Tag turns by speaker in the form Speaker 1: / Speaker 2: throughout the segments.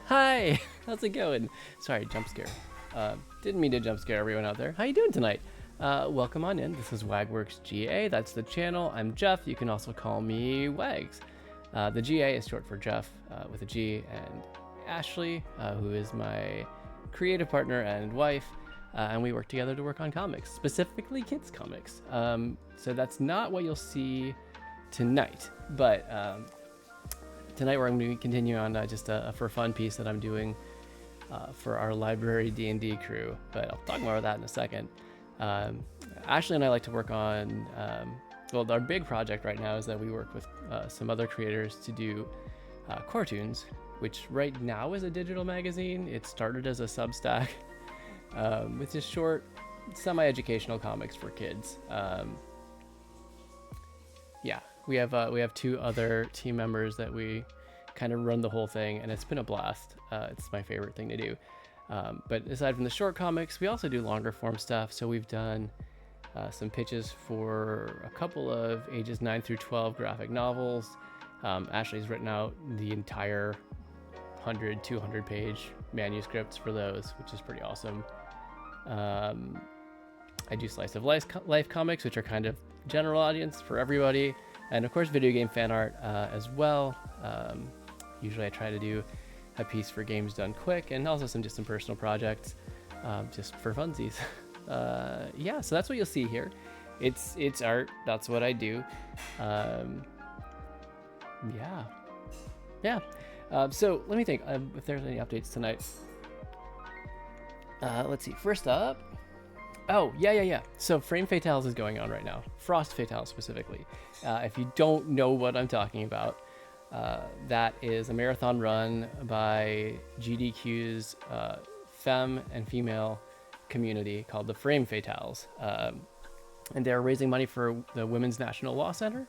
Speaker 1: Hi, how's it going? Sorry, jump scare. Didn't mean to jump scare everyone out there. How you doing tonight? Welcome on in. This is Wagworks GA. That's the channel. I'm Jeff. You can also call me Wags. The GA is short for Jeff with a G, and Ashley, who is my creative partner and wife, and we work together to work on comics, specifically kids comics. So that's not what you'll see tonight, but tonight we're going to continue on just a for fun piece that I'm doing for our library D&D crew, but I'll talk more about that in a second. Ashley and I like to work on, well, our big project right now is that we work with some other creators to do CoreToons, which right now is a digital magazine. It started as a Substack with just short, semi-educational comics for kids. Yeah, we have two other team members that we kind of run the whole thing, and it's been a blast. It's my favorite thing to do. But aside from the short comics, we also do longer form stuff. So we've done some pitches for a couple of ages 9 through 12 graphic novels. Ashley's written out the entire 100, 200 page manuscripts for those, which is pretty awesome. I do slice of life comics, which are kind of general audience for everybody. And of course, video game fan art as well. Usually I try to do a piece for Games Done Quick, and also some personal projects just for funsies. Yeah, so that's what you'll see here. It's art. That's what I do. Yeah. So let me think if there's any updates tonight. Let's see. First up. Oh, yeah. So Frame Fatales is going on right now. Frost Fatales specifically. If you don't know what I'm talking about, that is a marathon run by GDQ's femme and female community called the Frame Fatales. And they're raising money for the Women's National Law Center.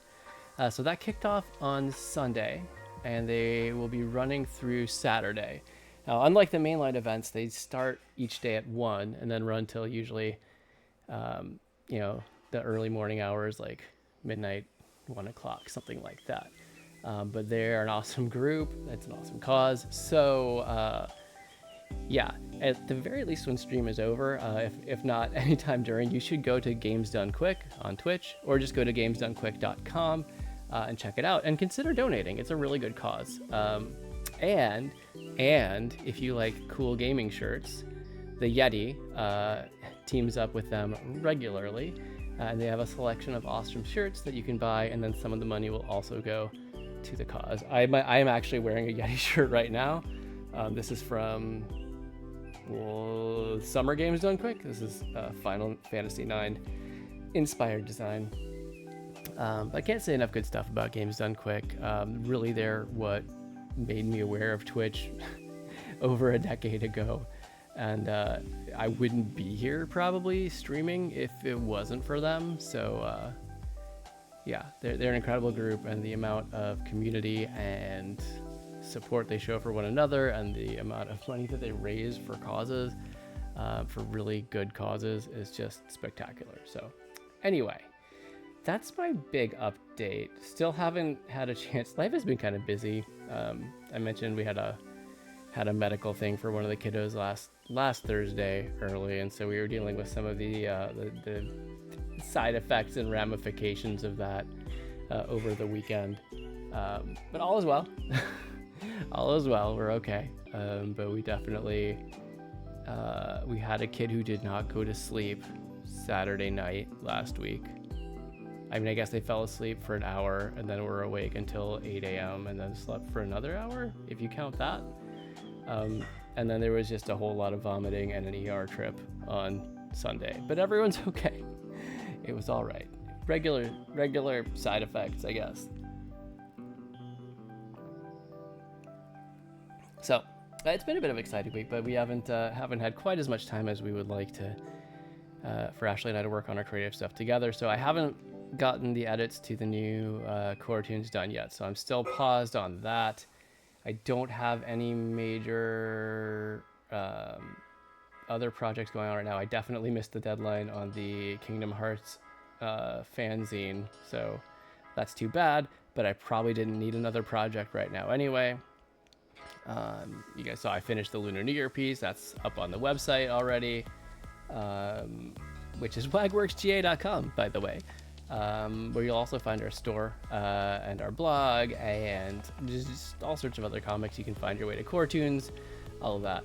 Speaker 1: So that kicked off on Sunday, and they will be running through Saturday. Now, unlike the mainline events, they start each day at 1 and then run till usually, the early morning hours, like midnight, 1 o'clock, something like that. But they're an awesome group. It's an awesome cause. So, yeah, at the very least when stream is over, if not anytime during, you should go to Games Done Quick on Twitch, or just go to gamesdonequick.com and check it out and consider donating. It's a really good cause. And if you like cool gaming shirts, the Yeti teams up with them regularly, and they have a selection of awesome shirts that you can buy, and then some of the money will also go to the cause. I am actually wearing a Yeti shirt right now. This is from Summer Games Done Quick. This is Final Fantasy IX inspired design. I can't say enough good stuff about Games Done Quick. Really, they're what made me aware of Twitch over a decade ago, and I wouldn't be here probably streaming if it wasn't for them. So yeah, they're an incredible group, and the amount of community and support they show for one another, and the amount of money that they raise for causes, for really good causes, is just spectacular. So anyway, that's my big update. Still haven't had a chance. Life has been kind of busy. I mentioned we had a medical thing for one of the kiddos last Thursday early, and so we were dealing with some of the side effects and ramifications of that over the weekend. But all is well. All is well. We're okay. But we definitely we had a kid who did not go to sleep Saturday night last week. I mean, I guess they fell asleep for an hour and then were awake until 8 a.m. and then slept for another hour, if you count that. And then there was just a whole lot of vomiting and an ER trip on Sunday. But everyone's okay. It was all right. Regular side effects, I guess. So it's been a bit of an exciting week, but we haven't had quite as much time as we would like to for Ashley and I to work on our creative stuff together. So I haven't gotten the edits to the new CoreToons done yet, so I'm still paused on that. I don't have any major other projects going on right now. I definitely missed the deadline on the Kingdom Hearts fanzine, so that's too bad, but I probably didn't need another project right now anyway. You guys saw I finished the Lunar New Year piece. That's up on the website already, which is wagworksga.com, by the way, where you'll also find our store and our blog and just all sorts of other comics. You can find your way to CoreToons, all of that.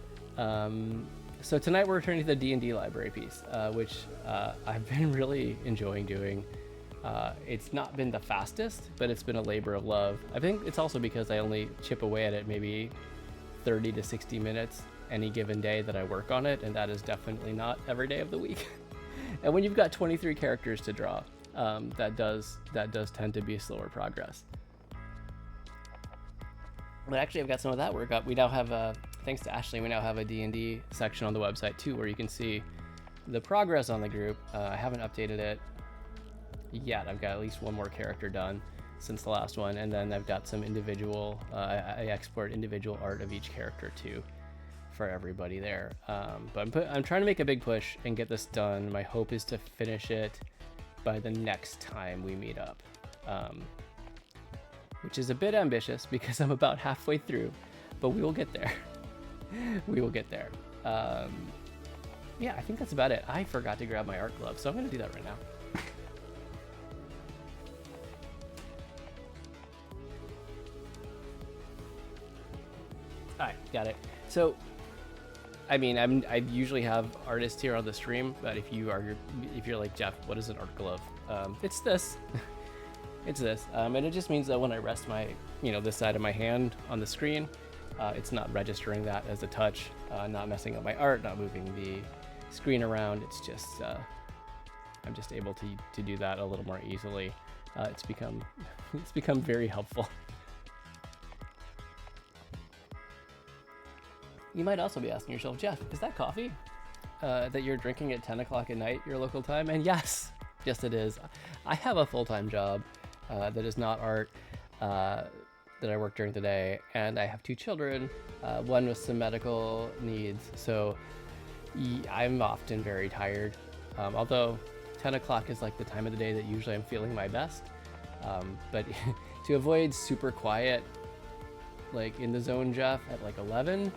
Speaker 1: So tonight we're returning to the D&D library piece, which I've been really enjoying doing. It's not been the fastest, but it's been a labor of love. I think it's also because I only chip away at it maybe 30 to 60 minutes any given day that I work on it, and that is definitely not every day of the week. And when you've got 23 characters to draw, that does tend to be slower progress. But actually, I've got some of that work up. We now have, thanks to Ashley, we now have a D&D section on the website too, where you can see the progress on the group. I haven't updated it yet. I've got at least one more character done since the last one, and then I've got some individual, I export individual art of each character too for everybody there. But I'm trying to make a big push and get this done. My hope is to finish it by the next time we meet up, which is a bit ambitious because I'm about halfway through, but we will get there. We will get there. Yeah, I think that's about it. I forgot to grab my art glove, so I'm going to do that right now. All right, got it. So, I mean, I usually have artists here on the stream, but if you're like, Jeff, what is an art glove? It's this. It's this, and it just means that when I rest my, this side of my hand on the screen, it's not registering that as a touch, not messing up my art, not moving the screen around. It's just, I'm just able to do that a little more easily. It's become very helpful. You might also be asking yourself, Jeff, is that coffee that you're drinking at 10 o'clock at night, your local time? And yes it is. I have a full-time job that is not art, that I work during the day, and I have 2 children, one with some medical needs, so I'm often very tired, although 10 o'clock is like the time of the day that usually I'm feeling my best, but to avoid super quiet, like in the zone Jeff at like 11,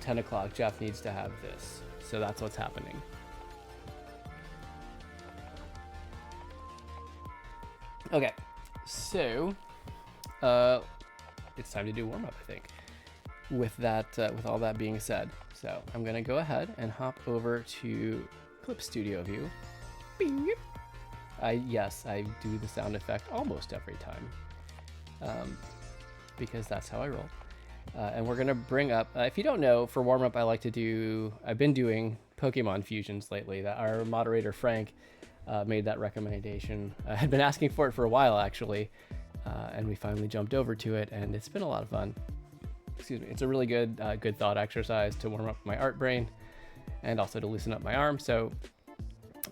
Speaker 1: 10 o'clock Jeff needs to have this, so that's what's happening. Okay, so it's time to do warm-up, I think, with all that being said. So I'm gonna go ahead and hop over to Clip Studio View. Beep. I do the sound effect almost every time, because that's how I roll. And we're gonna bring up, if you don't know, for warm-up I've been doing Pokemon fusions lately. That our moderator Frank made that recommendation. I had been asking for it for a while, actually, and we finally jumped over to it, and it's been a lot of fun. Excuse me. It's a really good thought exercise to warm up my art brain and also to loosen up my arm. So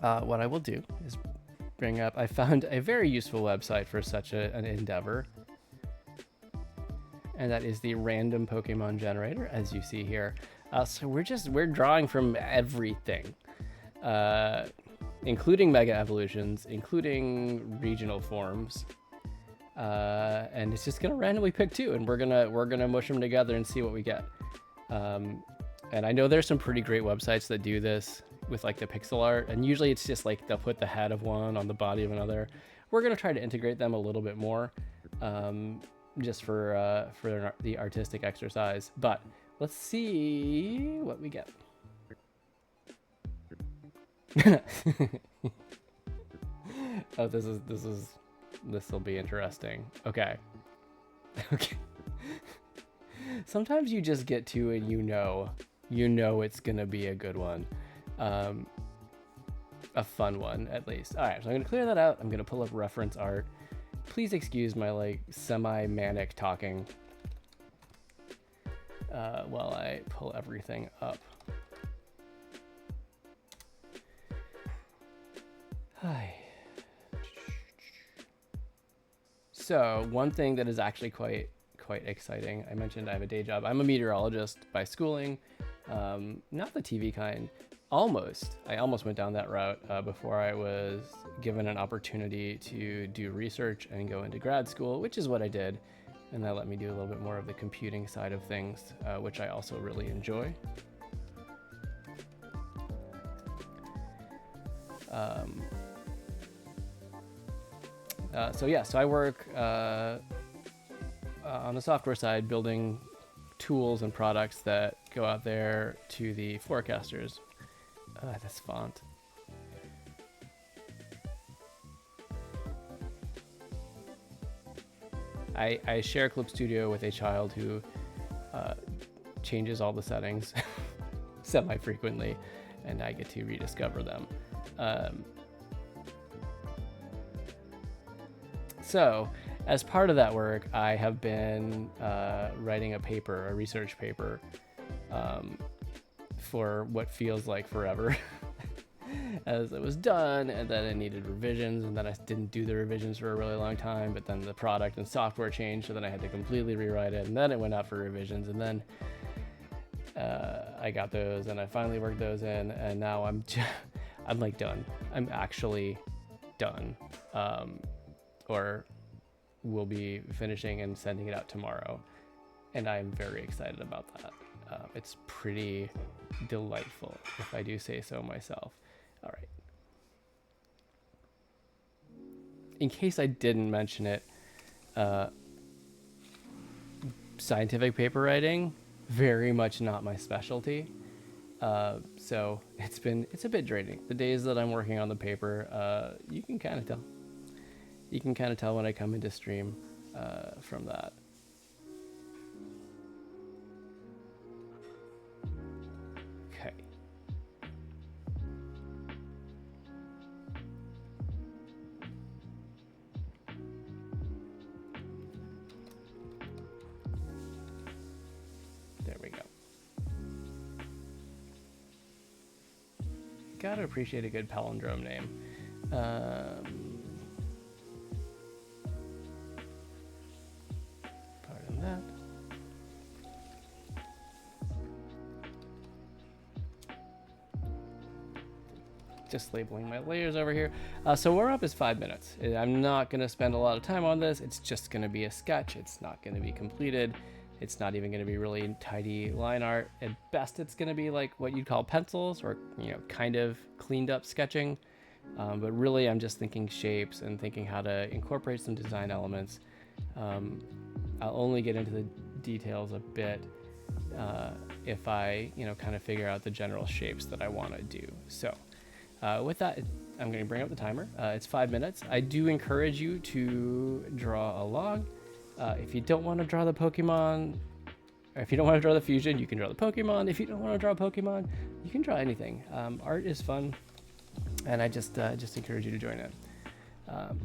Speaker 1: what I will do is bring up, I found a very useful website for such an endeavor, and that is the random Pokemon generator, as you see here. So we're drawing from everything, including mega evolutions, including regional forms, and it's just gonna randomly pick 2, and we're gonna mush them together and see what we get. And I know there's some pretty great websites that do this with like the pixel art, and usually it's just like they'll put the head of one on the body of another. We're gonna try to integrate them a little bit more, just for the artistic exercise. But let's see what we get. Oh, this will be interesting. Okay. Sometimes you just get to and you know it's gonna be a good one, a fun one at least. All right, so I'm gonna clear that out. I'm gonna pull up reference art. Please excuse my like semi-manic talking while I pull everything up. Hi. So one thing that is actually quite exciting, I mentioned I have a day job. I'm a meteorologist by schooling, not the TV kind. I almost went down that route before I was given an opportunity to do research and go into grad school, which is what I did. and that let me do a little bit more of the computing side of things, which I also really enjoy. So I work on the software side, building tools and products that go out there to the forecasters. This font. I share Clip Studio with a child who changes all the settings semi-frequently, and I get to rediscover them. So, as part of that work, I have been writing a research paper, for what feels like forever, as it was done, and then it needed revisions, and then I didn't do the revisions for a really long time, but then the product and software changed, so then I had to completely rewrite it, and then it went out for revisions, and then I got those, and I finally worked those in, and now I'm like done. I'm actually done. Or we'll be finishing and sending it out tomorrow, and I'm very excited about that. It's pretty delightful, if I do say so myself. All right. In case I didn't mention it, scientific paper writing, very much not my specialty. So it's a bit draining. The days that I'm working on the paper, you can kind of tell. You can kind of tell when I come into stream from that. Okay. There we go. Gotta appreciate a good palindrome name. That. Just labeling my layers over here. So we're up is 5 minutes. I'm not going to spend a lot of time on this. It's just going to be a sketch. It's not going to be completed. It's not even going to be really tidy line art. At best, it's going to be like what you'd call pencils, or kind of cleaned up sketching. But really, I'm just thinking shapes and thinking how to incorporate some design elements. I'll only get into the details a bit if I, kind of figure out the general shapes that I want to do. So with that, I'm going to bring up the timer. It's 5 minutes. I do encourage you to draw a log. If you don't want to draw the Pokemon, or if you don't want to draw the fusion, you can draw the Pokemon. If you don't want to draw a Pokemon, you can draw anything. Art is fun, and I just encourage you to join it.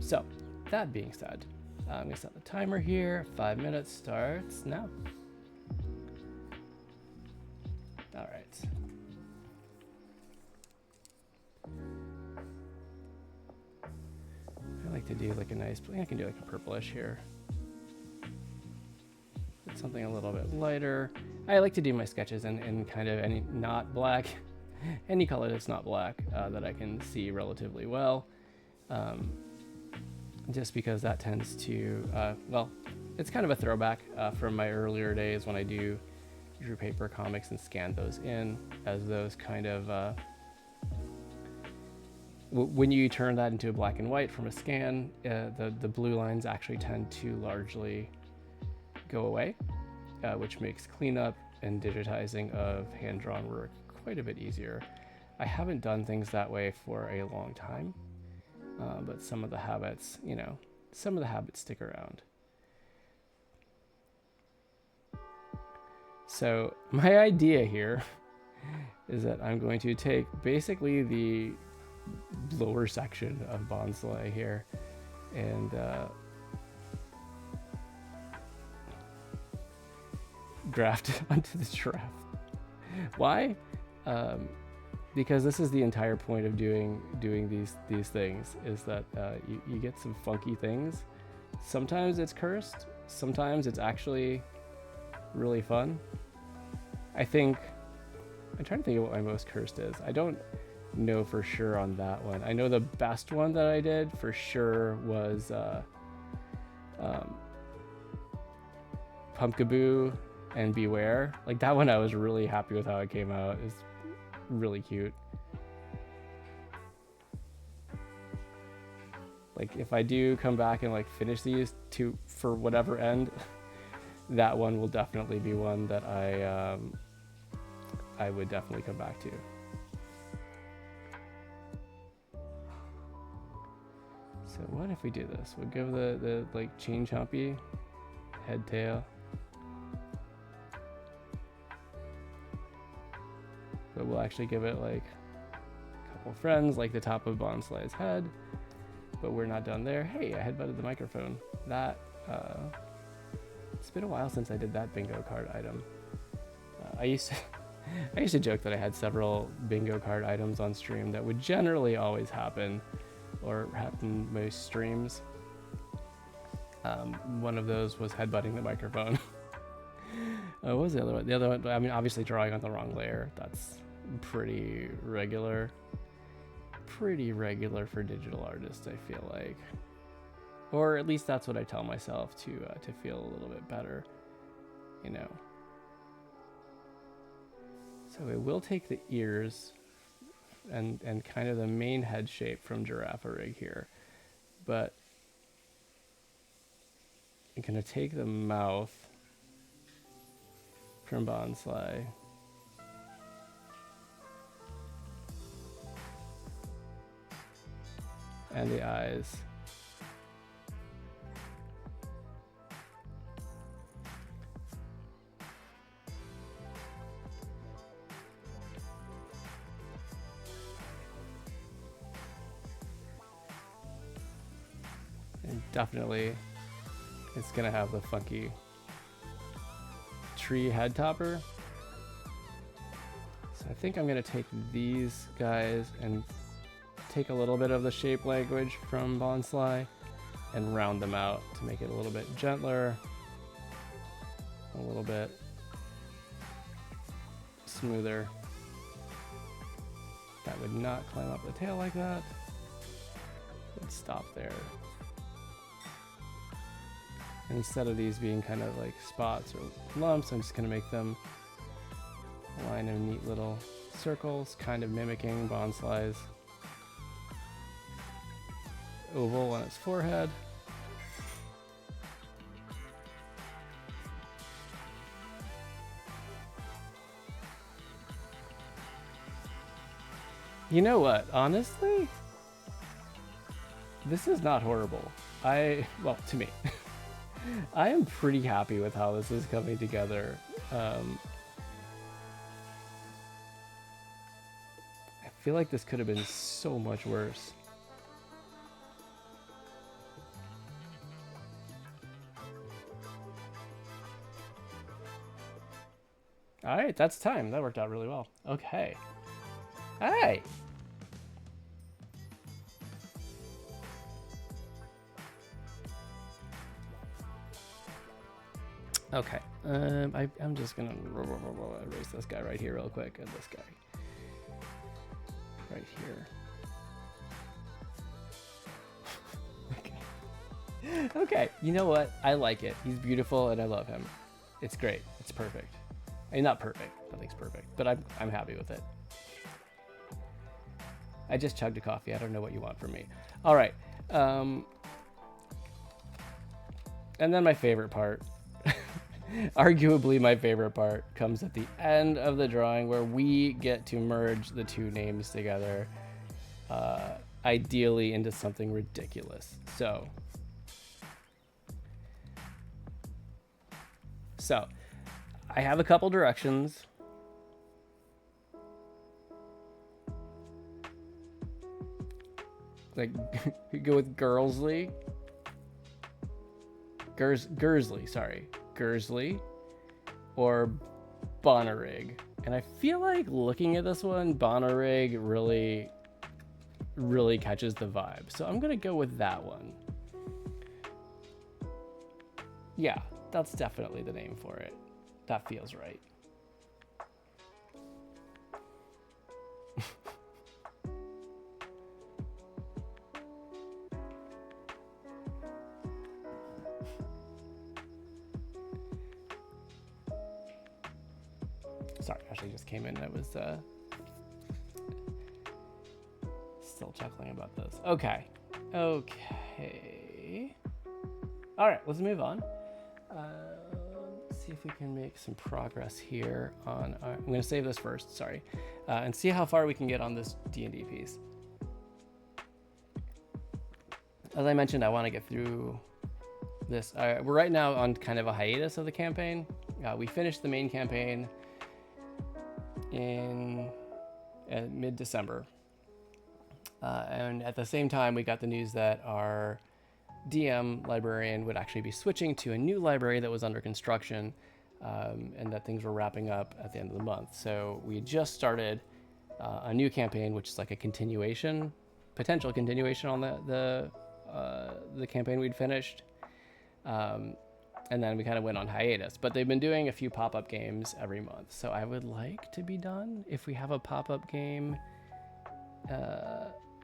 Speaker 1: So that being said, I'm going to set the timer here. 5 minutes starts now. All right. I like to do like a nice, I can do like a purplish here. It's something a little bit lighter. I like to do my sketches in kind of any not black, any color that's not black that I can see relatively well. Just because that tends to, it's kind of a throwback from my earlier days when I drew paper comics and scanned those in, as those kind of, when you turn that into a black and white from a scan, the blue lines actually tend to largely go away, which makes cleanup and digitizing of hand-drawn work quite a bit easier. I haven't done things that way for a long time. But some of the habits, stick around. So my idea here is that I'm going to take basically the lower section of Bonsai here and graft it onto the giraffe. Why? Because this is the entire point of doing these things, is that you get some funky things. Sometimes it's cursed, sometimes it's actually really fun. I'm trying to think of what my most cursed is. I don't know for sure on that one. I know the best one that I did for sure was Pumpkaboo and Beware. Like that one I was really happy with how it came out. It's really cute. Like if I do come back and like finish these two for whatever end, that one will definitely be one that I would definitely come back to. So what if we do this? We'll give the like chain chompy head tail. But we'll actually give it like a couple friends, like the top of Bonsly's head. But we're not done there. Hey, I headbutted the microphone. That, it's been a while since I did that bingo card item. I used to joke that I had several bingo card items on stream that would generally always happen, or happen most streams. One of those was headbutting the microphone. What was the other one? The other one, I mean, obviously drawing on the wrong layer. That's pretty regular. Pretty regular for digital artists, I feel like. Or at least that's what I tell myself to feel a little bit better, you know. So it will take the ears and kind of the main head shape from Giraffe Rig here, but I'm gonna take the mouth from Bonsly. And the eyes. And definitely it's gonna have the funky tree head topper. So I think I'm gonna take these guys and take a little bit of the shape language from Bonsly and round them out to make it a little bit gentler, a little bit smoother. That would not climb up the tail like that. Would stop there. And instead of these being kind of like spots or lumps, I'm just gonna make them a line of neat little circles, kind of mimicking Bonsly's oval on its forehead. You know what? Honestly, this is not horrible. Well, to me, I am pretty happy with how this is coming together. I feel like this could have been so much worse. All right, that's time. That worked out really well. Okay. All right. Okay. I'm just gonna erase this guy right here real quick, and this guy right here. Okay. Okay. You know what? I like it. He's beautiful, and I love him. It's great. It's perfect. I mean, not perfect. Nothing's perfect, but I'm happy with it. I just chugged a coffee. I don't know what you want from me. All right. And then my favorite part, arguably my favorite part, comes at the end of the drawing where we get to merge the two names together, ideally into something ridiculous. So I have a couple directions. Like, go with Gursley. Gursley. Or Bonnerig. And I feel like looking at this one, Bonnerig really catches the vibe. So I'm going to go with that one. Yeah, that's definitely the name for it. That feels right. Sorry, Ashley just came in. I was still chuckling about this. Okay. All right, let's move on. Let's see if we can make some progress here on our, I'm going to save this first, sorry, and see how far we can get on this D&D piece. As I mentioned, I want to get through this. We're right now on kind of a hiatus of the campaign. We finished the main campaign in mid-December. And at the same time, we got the news that our DM librarian would actually be switching to a new library that was under construction, and that things were wrapping up at the end of the month. So we just started a new campaign, which is like a continuation, potential continuation on the campaign we'd finished. And then we kind of went on hiatus, but they've been doing a few pop-up games every month. So I would like to be done if we have a pop-up game.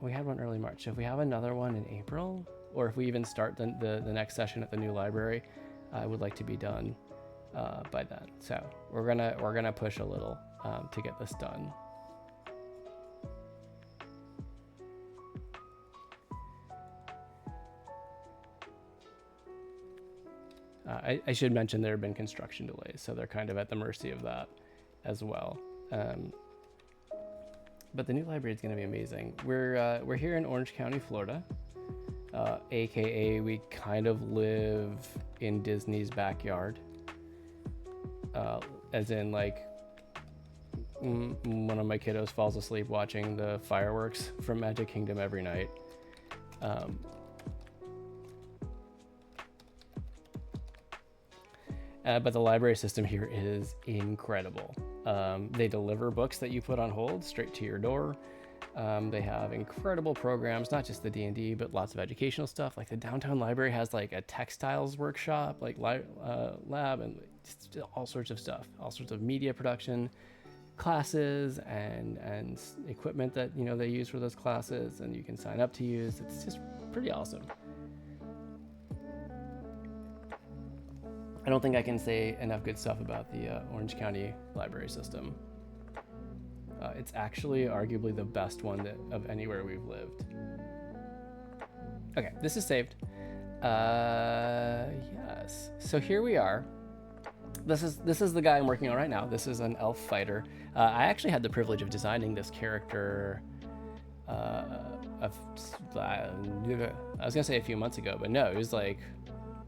Speaker 1: We had one early March. So if we have another one in April, or if we even start the next session at the new library, I would like to be done by then. So we're gonna push a little to get this done. I should mention there have been construction delays, so they're kind of at the mercy of that as well. But the new library is going to be amazing. We're here in Orange County, Florida, aka we kind of live in Disney's backyard, as in like one of my kiddos falls asleep watching the fireworks from Magic Kingdom every night. But the library system here is incredible. They deliver books that you put on hold straight to your door. They have incredible programs, not just the D&D, but lots of educational stuff. Like the downtown library has like a textiles workshop, like lab, and just all sorts of stuff, all sorts of media production classes and equipment that they use for those classes, and you can sign up to use. It's just pretty awesome. I don't think I can say enough good stuff about the Orange County library system. It's actually arguably the best one of anywhere we've lived. Okay, this is saved. Yes. So here we are. This is the guy I'm working on right now. This is an elf fighter. I actually had the privilege of designing this character. I was gonna say a few months ago, but no, it was like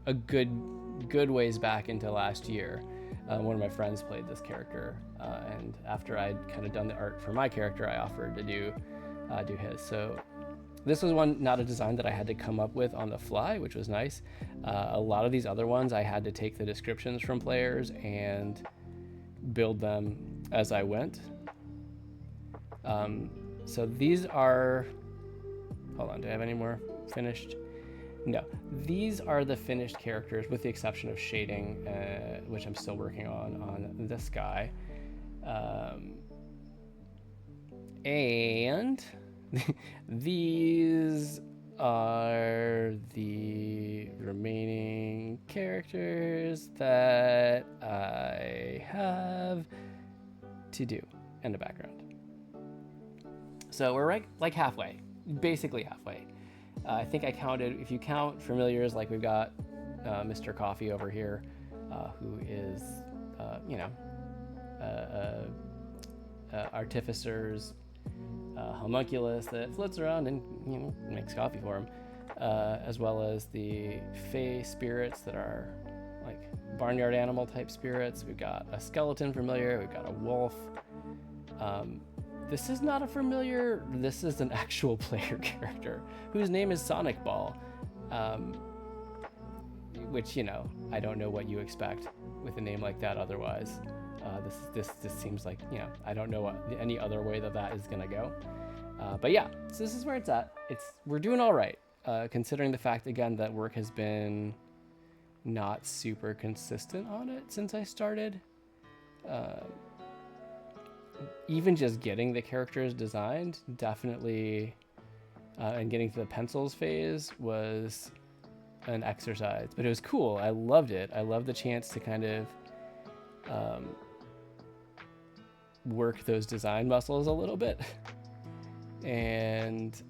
Speaker 1: a good ways back into last year. One of my friends played this character, and after I'd kind of done the art for my character, I offered to do his. So this was not a design that I had to come up with on the fly, which was nice. A lot of these other ones, I had to take the descriptions from players and build them as I went. So these are, hold on, do I have any more finished? No, these are the finished characters with the exception of shading, which I'm still working on this guy. And these are the remaining characters that I have to do in the background. So we're right like halfway, basically halfway. I think I counted, if you count familiars, like we've got Mr. Coffee over here, who is, Artificer's homunculus that floats around and, makes coffee for him, as well as the Fey spirits that are like barnyard animal type spirits. We've got a skeleton familiar, we've got a wolf. This is not a familiar, this is an actual player character whose name is Sonic Ball, which, I don't know what you expect with a name like that otherwise. This seems like, I don't know any other way that is going to go. But yeah, so this is where it's at. We're doing all right, considering the fact, again, that work has been not super consistent on it since I started. Even just getting the characters designed, definitely, and getting to the pencils phase was an exercise, but it was cool. I loved it. I loved the chance to kind of work those design muscles a little bit. And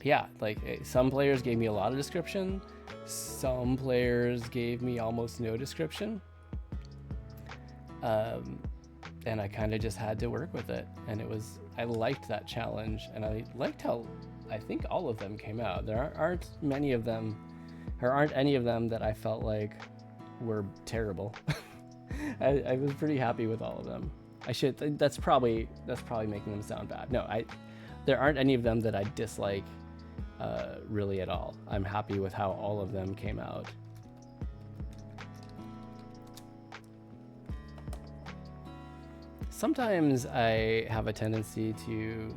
Speaker 1: yeah, like some players gave me a lot of description, some players gave me almost no description, and I kind of just had to work with it. And I liked that challenge, and I liked how I think all of them came out. There aren't any of them that I felt like were terrible. I was pretty happy with all of them. That's probably making them sound bad. No, there aren't any of them that I dislike really at all. I'm happy with how all of them came out. Sometimes I have a tendency to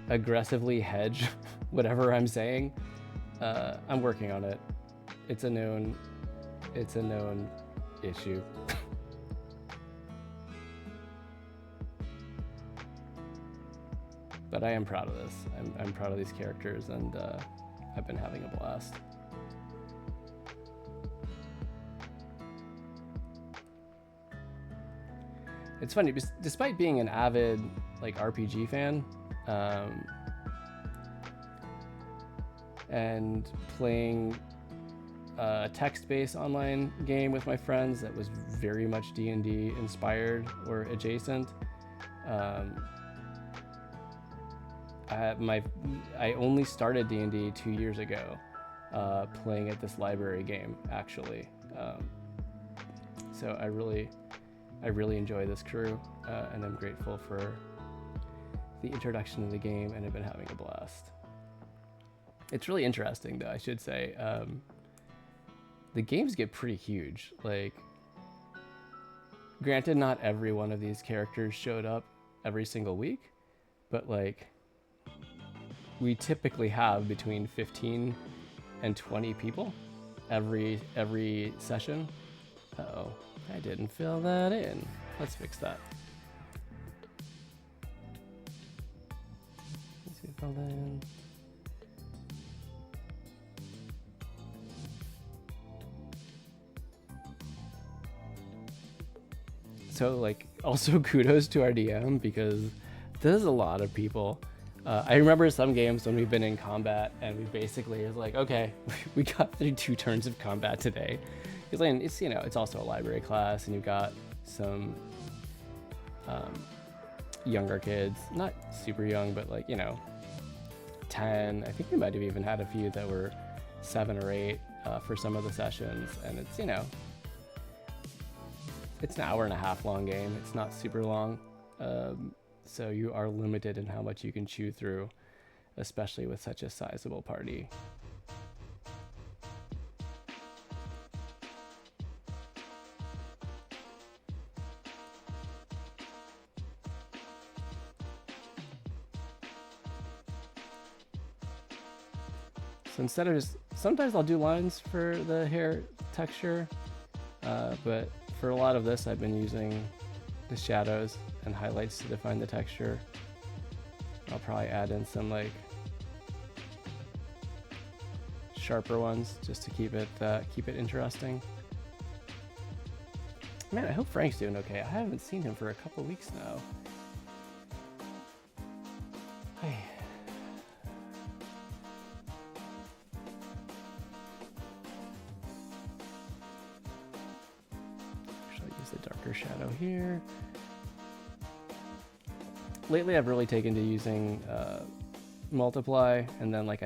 Speaker 1: aggressively hedge whatever I'm saying. I'm working on it. It's a known issue. But I am proud of this. I'm proud of these characters, and I've been having a blast. It's funny, despite being an avid like RPG fan, and playing a text-based online game with my friends that was very much D&D inspired or adjacent. I only started D&D 2 years ago, playing at this library game, actually. So I really enjoy this crew, and I'm grateful for the introduction of the game, and I've been having a blast. It's really interesting, though, I should say. The games get pretty huge. Like, granted, not every one of these characters showed up every single week, but like, we typically have between 15 and 20 people every session. Uh-oh, I didn't fill that in. Let's fix that. Let's see, fill that in. So like, also kudos to our DM, because there's a lot of people. I remember some games when we've been in combat and we basically is like, okay, we got through 2 turns of combat today. Because it's, you know, it's also a library class, and you've got some younger kids, not super young, but like, you know, 10. I think we might have even had a few that were 7 or 8 for some of the sessions. And it's, you know, it's an hour-and-a-half long game. It's not super long. So you are limited in how much you can chew through, especially with such a sizable party. So instead of just, sometimes I'll do lines for the hair texture, but for a lot of this I've been using the shadows and highlights to define the texture. I'll probably add in some like sharper ones just to keep it interesting. Man, I hope Frank's doing okay. I haven't seen him for a couple weeks now. Hey. Actually, use the darker shadow here. Lately, I've really taken to using multiply, and then like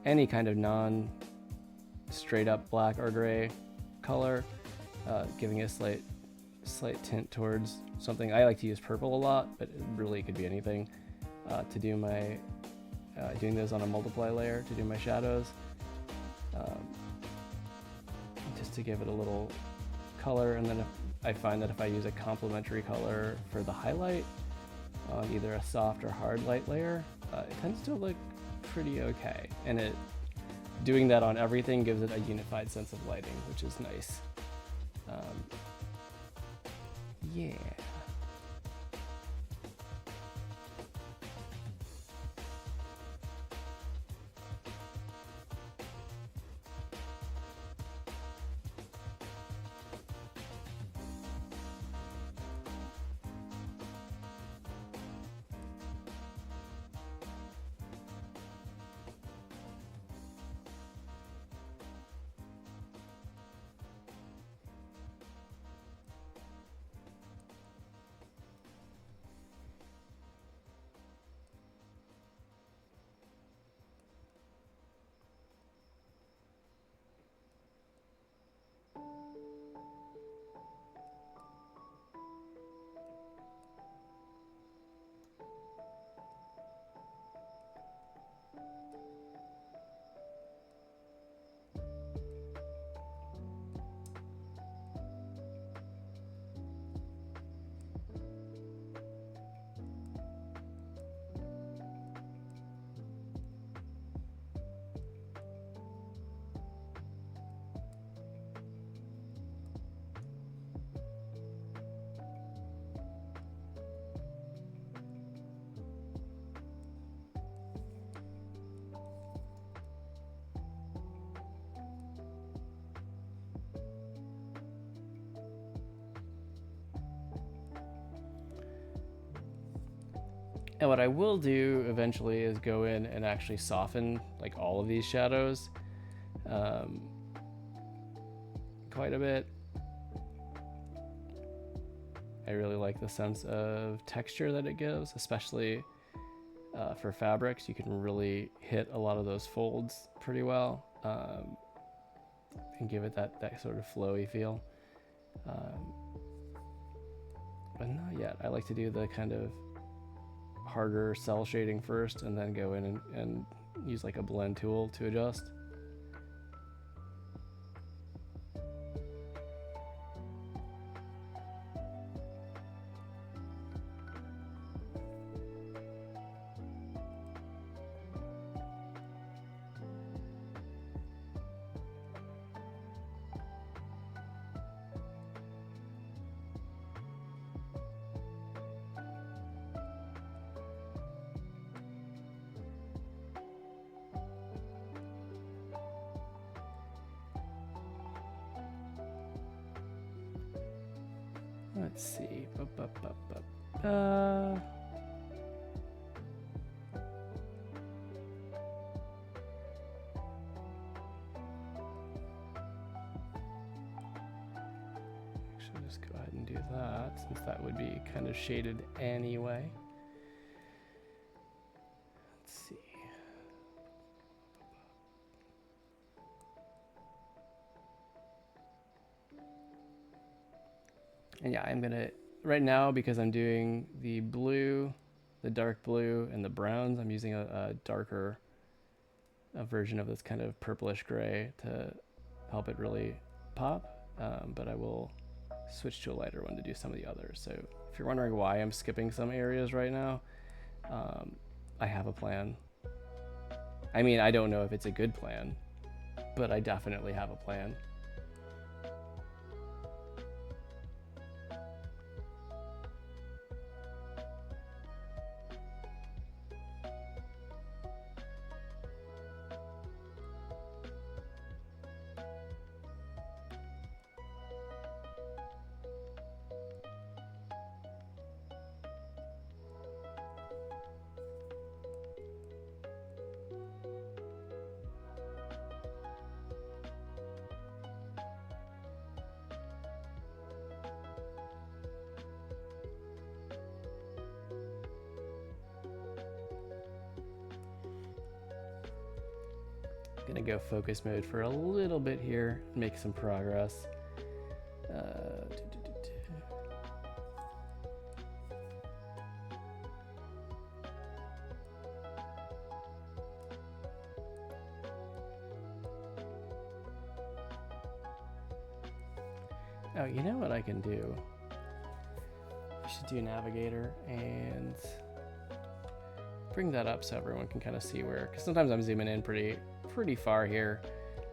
Speaker 1: any kind of non straight up black or gray color, giving a slight tint towards something. I like to use purple a lot, but it really could be anything, to do my doing those on a multiply layer to do my shadows, just to give it a little color. And then I find that if I use a complementary color for the highlight on either a soft or hard light layer, it tends to look pretty okay. And doing that on everything gives it a unified sense of lighting, which is nice. Yeah. And what I will do eventually is go in and actually soften like all of these shadows quite a bit. I really like the sense of texture that it gives, especially for fabrics. You can really hit a lot of those folds pretty well and give it that sort of flowy feel. But not yet. I like to do the kind of harder cell shading first and then go in and use like a blend tool to adjust. Let's see. Actually, just go ahead and do that, since that would be kind of shaded anyway. Let's see. And yeah, I'm gonna, right now, because I'm doing the blue, the dark blue, and the browns, I'm using a darker version of this kind of purplish gray to help it really pop. But I will switch to a lighter one to do some of the others. So if you're wondering why I'm skipping some areas right now, I have a plan. I mean, I don't know if it's a good plan, but I definitely have a plan. Gonna go focus mode for a little bit here, make some progress. Oh, you know what I can do? I should do Navigator and bring that up so everyone can kind of see where, because sometimes I'm zooming in pretty far here,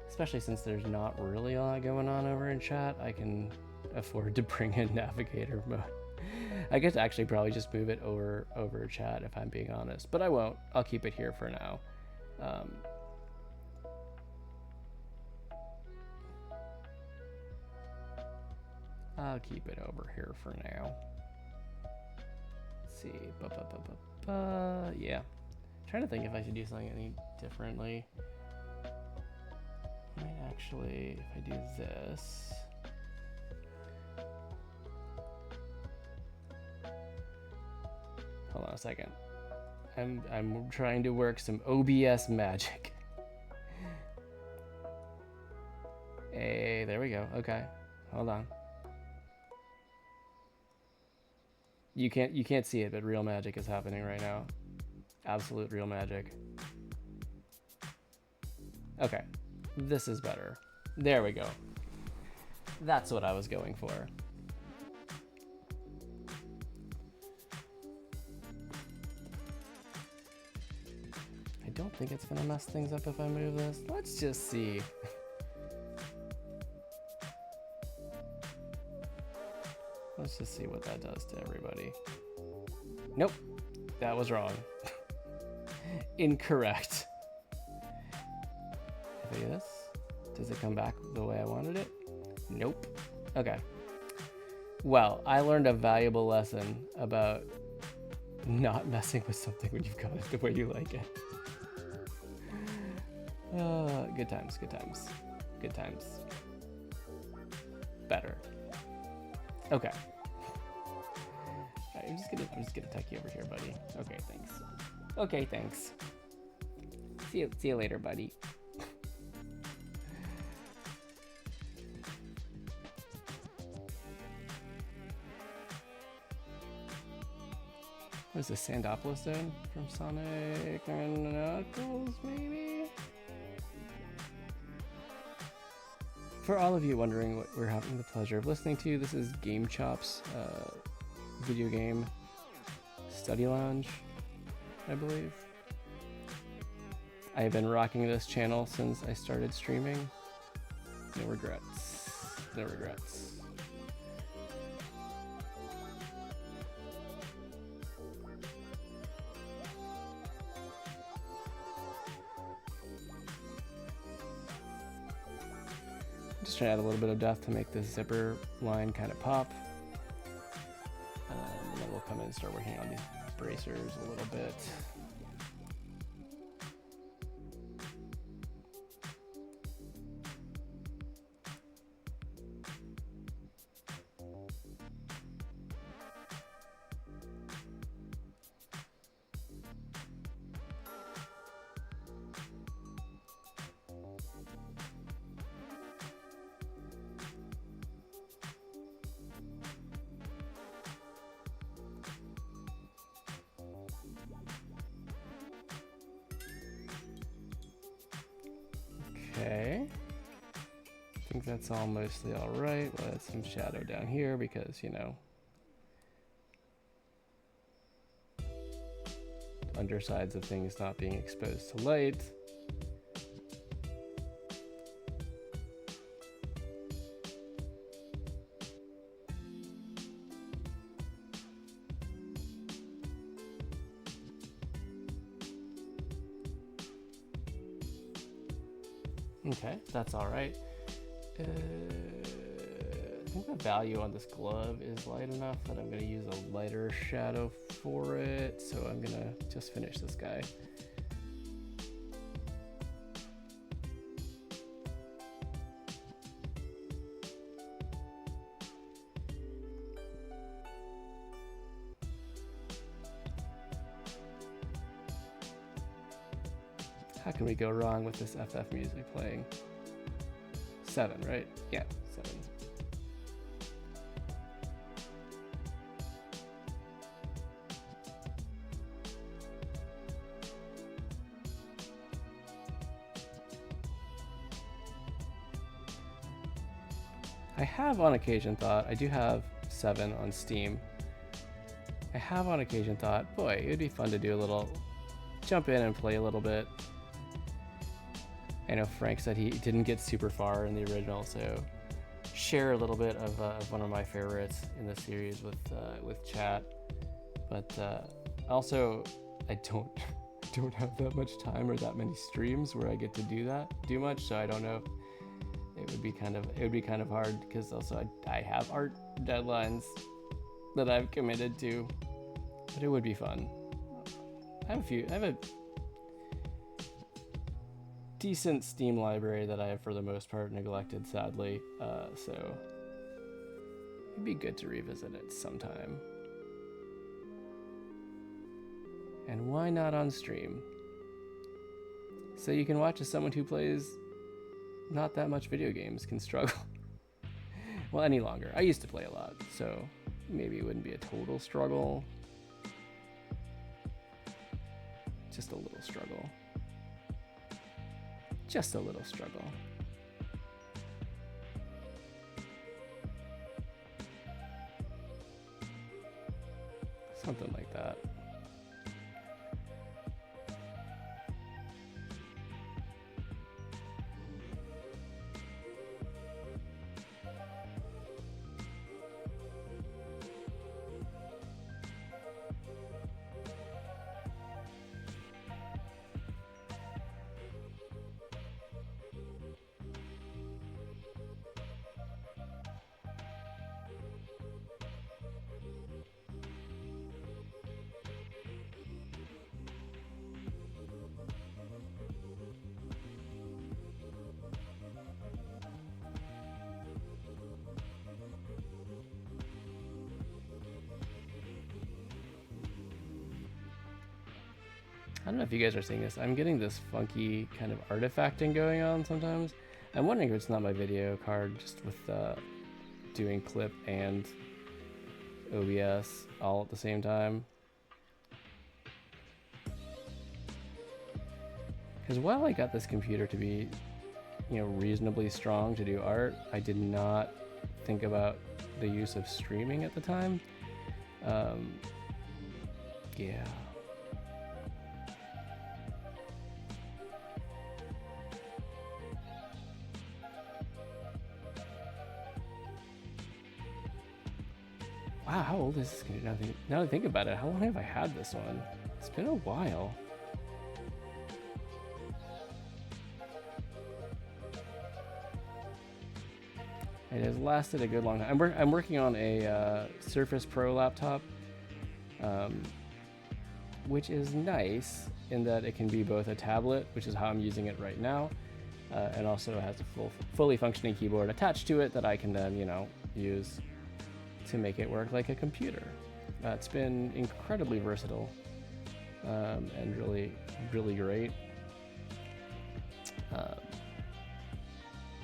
Speaker 1: especially since there's not really a lot going on over in chat. I can afford to bring in Navigator mode. I guess actually probably just move it over chat if I'm being honest, but I won't. I'll keep it here for now. I'll keep it over here for now. Let's see. Yeah. Trying to think if I should do something any differently. I might actually, if I do this. Hold on a second. I'm trying to work some OBS magic. Hey, there we go. Okay. Hold on. You can't see it, but real magic is happening right now. Absolute real magic. Okay, this is better. There we go. That's what I was going for. I don't think it's gonna mess things up if I move this. Let's just see. Let's just see what that does to everybody. Nope, that was wrong. Incorrect. If I do this, does it come back the way I wanted it? Nope. Okay. Well, I learned a valuable lesson about not messing with something when you've got it the way you like it. Good times, good times, good times. Better. Okay. Alright, I'm just gonna tuck you over here, buddy. Okay, thanks. Okay, thanks. See you later, buddy. What is this, Sandopolis Zone from Sonic and Knuckles, maybe? For all of you wondering what we're having the pleasure of listening to, this is Game Chop's video game study lounge, I believe. I have been rocking this channel since I started streaming. No regrets. No regrets. Just trying to add a little bit of depth to make this zipper line kind of pop. And then we'll come in and start working on these bracers a little bit. Okay, I think that's all mostly all right. We'll add some shadow down here because, you know, undersides of things not being exposed to light. Okay, that's all right. I think the value on this glove is light enough that I'm going to use a lighter shadow for it. So I'm going to just finish this guy. How can we go wrong with this FF music playing? 7, right? Yeah, 7. I have on occasion thought, I do have 7 on Steam. I have on occasion thought, boy, it would be fun to do a little, jump in and play a little bit. I know Frank said he didn't get super far in the original, so share a little bit of one of my favorites in the series with chat. But also, I don't have that much time or that many streams where I get to do much. So I don't know. It would be kind of hard because also I have art deadlines that I've committed to, but it would be fun. I have a decent Steam library that I have for the most part neglected, sadly, so it'd be good to revisit it sometime. And why not on stream? So you can watch as someone who plays not that much video games can struggle. Well, any longer. I used to play a lot, so maybe it wouldn't be a total struggle. Just a little struggle. Just a little struggle. Something like that. I don't know if you guys are seeing this. I'm getting this funky kind of artifacting going on sometimes. I'm wondering if it's not my video card, just with doing clip and OBS all at the same time. Because while I got this computer to be, you know, reasonably strong to do art, I did not think about the use of streaming at the time. Yeah. Wow, how old is this computer? Now that I think about it, how long have I had this one? It's been a while. It has lasted a good long time. I'm working on a Surface Pro laptop, which is nice in that it can be both a tablet, which is how I'm using it right now, and also has a fully functioning keyboard attached to it that I can then, you know, use to make it work like a computer. It's been incredibly versatile and really, really great.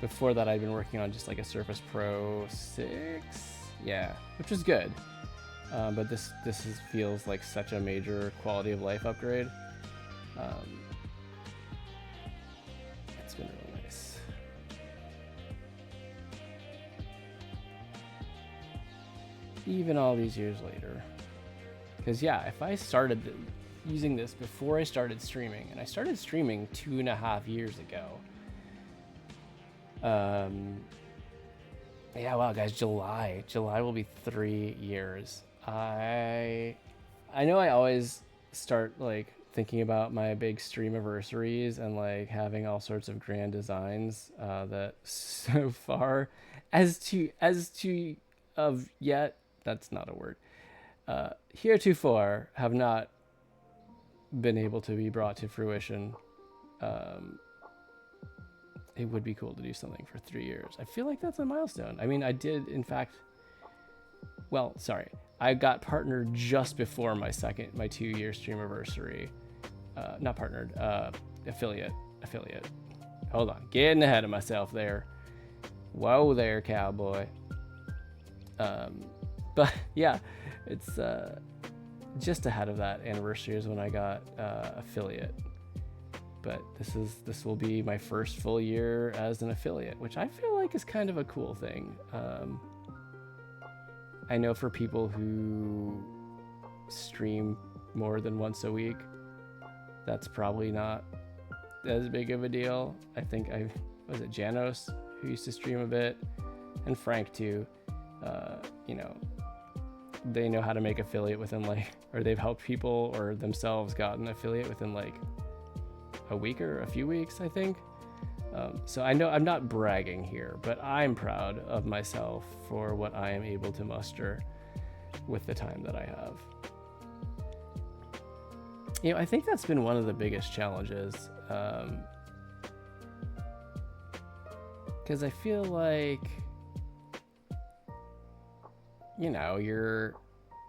Speaker 1: Before that, I'd been working on just like a Surface Pro 6, yeah, which was good. But this feels like such a major quality of life upgrade. It's been really nice. Even all these years later. Because yeah, if I started using this before I started streaming, and I started streaming 2.5 years ago. Yeah, wow, guys, July will be 3 years. I know I always start like thinking about my big stream anniversaries and like having all sorts of grand designs that so far as to of yet, that's not a word, heretofore have not been able to be brought to fruition. It would be cool to do something for 3 years. I feel like that's a milestone. I mean, I did, in fact, well, sorry. I got partnered just before my 2-year stream anniversary. Not partnered, affiliate. Hold on, getting ahead of myself there. Whoa there, cowboy. But yeah, it's just ahead of that anniversary is when I got affiliate. But this will be my first full year as an affiliate, which I feel like is kind of a cool thing. I know for people who stream more than once a week, that's probably not as big of a deal. I think was it Janos who used to stream a bit, and Frank too. You know, they know how to make affiliate within like, or they've helped people or themselves gotten affiliate within like a week or a few weeks, I think. So I know I'm not bragging here, but I'm proud of myself for what I am able to muster with the time that I have. You know, I think that's been one of the biggest challenges, because I feel like, you know, you're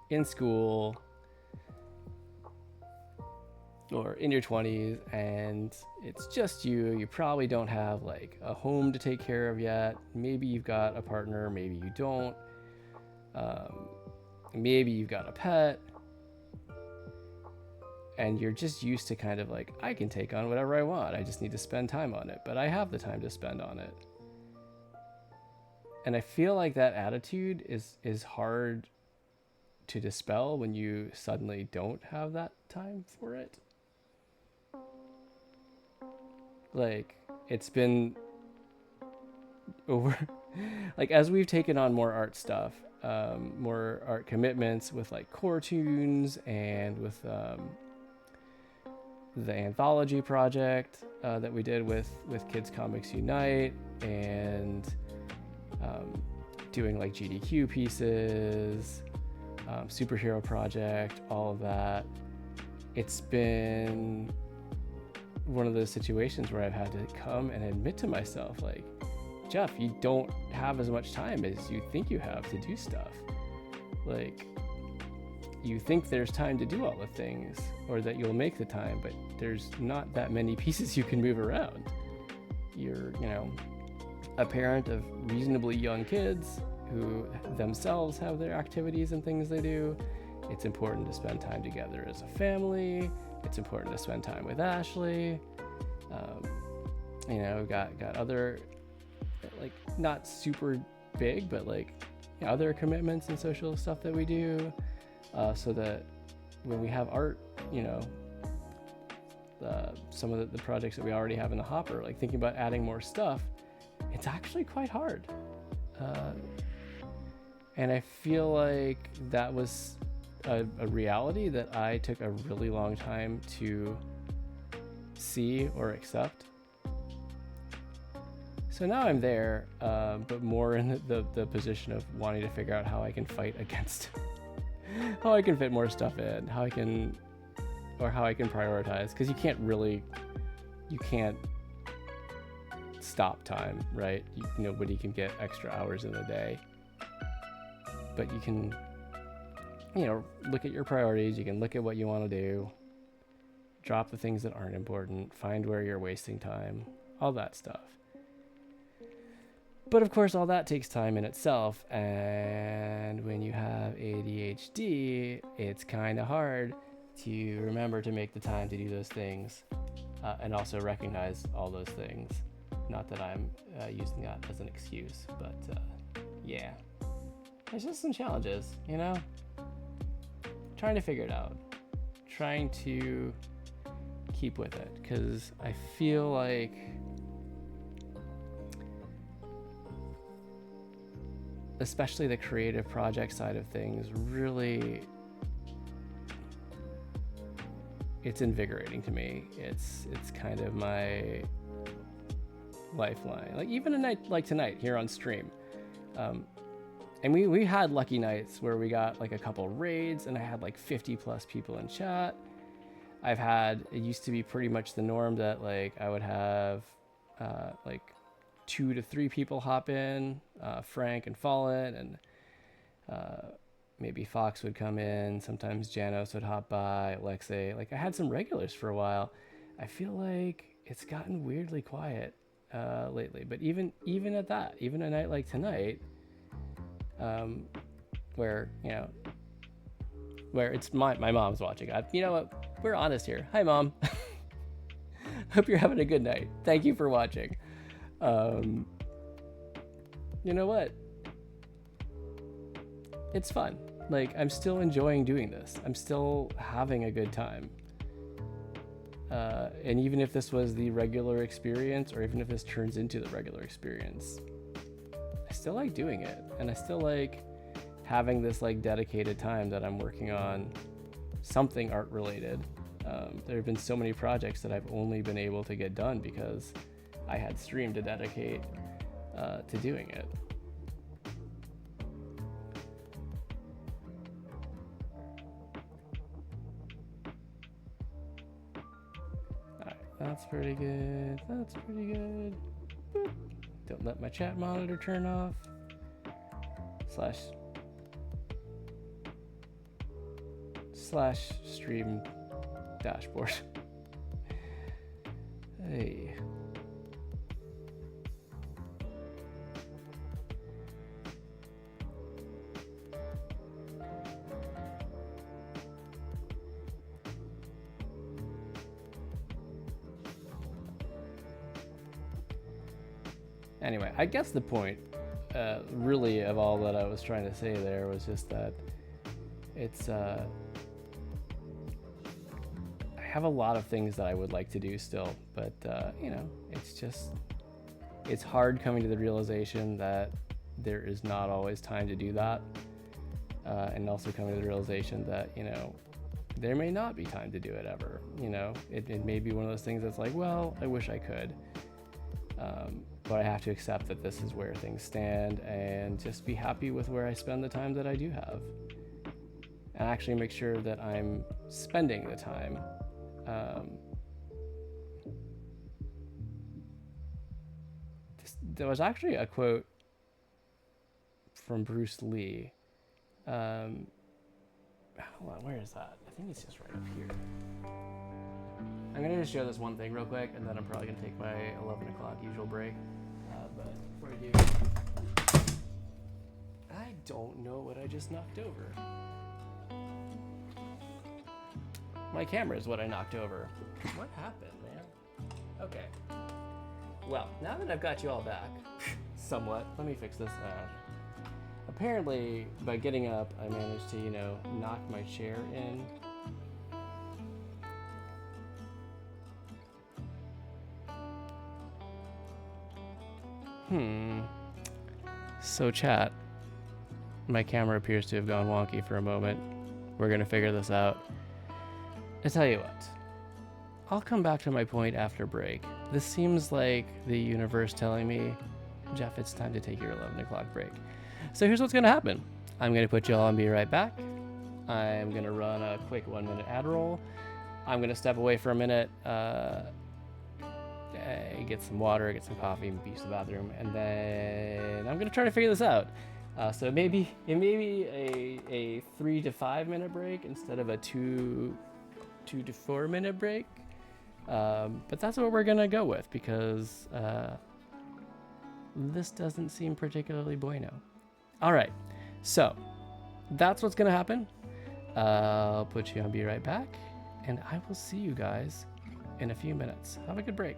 Speaker 1: in school or in your 20s and it's just you probably don't have like a home to take care of yet. Maybe you've got a partner, maybe you don't. Maybe you've got a pet and you're just used to kind of like, I can take on whatever I want, I just need to spend time on it, but I have the time to spend on it. And I feel like that attitude is hard to dispel when you suddenly don't have that time for it. Like, it's been over, like, as we've taken on more art stuff, more art commitments with like CoreToons and with the anthology project that we did with Kids Comics Unite, and doing like GDQ pieces, superhero project, all of that. It's been one of those situations where I've had to come and admit to myself, like, Jeff, you don't have as much time as you think you have to do stuff. Like, you think there's time to do all the things, or that you'll make the time, but there's not that many pieces you can move around. You're, a parent of reasonably young kids who themselves have their activities and things they do. It's important to spend time together as a family. It's important to spend time with Ashley. Got other, like, not super big, but like other commitments and social stuff that we do, so that when we have art, some of the projects that we already have in the hopper, like thinking about adding more stuff, it's actually quite hard. And I feel like that was a reality that I took a really long time to see or accept. So now I'm there, but more in the position of wanting to figure out how I can fight against, how I can fit more stuff in, how I can prioritize, because you can't stop time, right? Nobody can get extra hours in a day, but you can, look at your priorities. You can look at what you want to do, drop the things that aren't important, find where you're wasting time, all that stuff. But of course, all that takes time in itself, and when you have ADHD, it's kind of hard to remember to make the time to do those things, and also recognize all those things. Not that I'm using that as an excuse, but yeah, there's just some challenges, trying to figure it out, trying to keep with it, because I feel like especially the creative project side of things, really, it's invigorating to me. It's kind of my lifeline. Like even a night like tonight here on stream, and we had lucky nights where we got like a couple raids, and I had like 50 plus people in chat. It used to be pretty much the norm that like I would have like 2 to 3 people hop in, Frank and Fallen, and maybe Fox would come in. Sometimes Janos would hop by, Alexei. Like I had some regulars for a while. I feel like it's gotten weirdly quiet lately. But even at that, even a night like tonight, where it's my mom's watching. You know what? We're honest here. Hi, Mom. Hope you're having a good night. Thank you for watching. You know what? It's fun. Like, I'm still enjoying doing this. I'm still having a good time. And even if this was the regular experience, or even if this turns into the regular experience, I still like doing it. And I still like having this like dedicated time that I'm working on something art related. There have been so many projects that I've only been able to get done because I had stream to dedicate to doing it. Alright, that's pretty good. That's pretty good. Boop. Don't let my chat monitor turn off. Slash stream dashboard. Hey. Anyway, I guess the point, really, of all that I was trying to say there was just that it's, I have a lot of things that I would like to do still, but, it's hard coming to the realization that there is not always time to do that, and also coming to the realization that, there may not be time to do it ever, it may be one of those things that's like, well, I wish I could. But I have to accept that this is where things stand and just be happy with where I spend the time that I do have. And actually make sure that I'm spending the time. There was actually a quote from Bruce Lee. Hold on, where is that? I think it's just right up here. I'm gonna just show this one thing real quick, and then I'm probably gonna take my 11 o'clock usual break. But before I do, I don't know what I just knocked over. My camera is what I knocked over. What happened, man? Okay. Well, now that I've got you all back, somewhat, let me fix this. Apparently, by getting up, I managed to, knock my chair in. So chat, my camera appears to have gone wonky for a moment. We're gonna figure this out. I tell you what, I'll come back to my point after break. This seems like the universe telling me, Jeff, it's time to take your 11 o'clock break. So here's what's gonna happen. I'm gonna put you all and be right back. I'm gonna run a quick 1 minute ad roll. I'm gonna step away for a minute, get some water, get some coffee, use the bathroom, and then I'm gonna try to figure this out. So it may be a 3 to 5 minute break instead of a 2 to 4 minute break. But that's what we're gonna go with because this doesn't seem particularly bueno. All right, so that's what's gonna happen. I'll put you on be right back, and I will see you guys in a few minutes. Have a good break.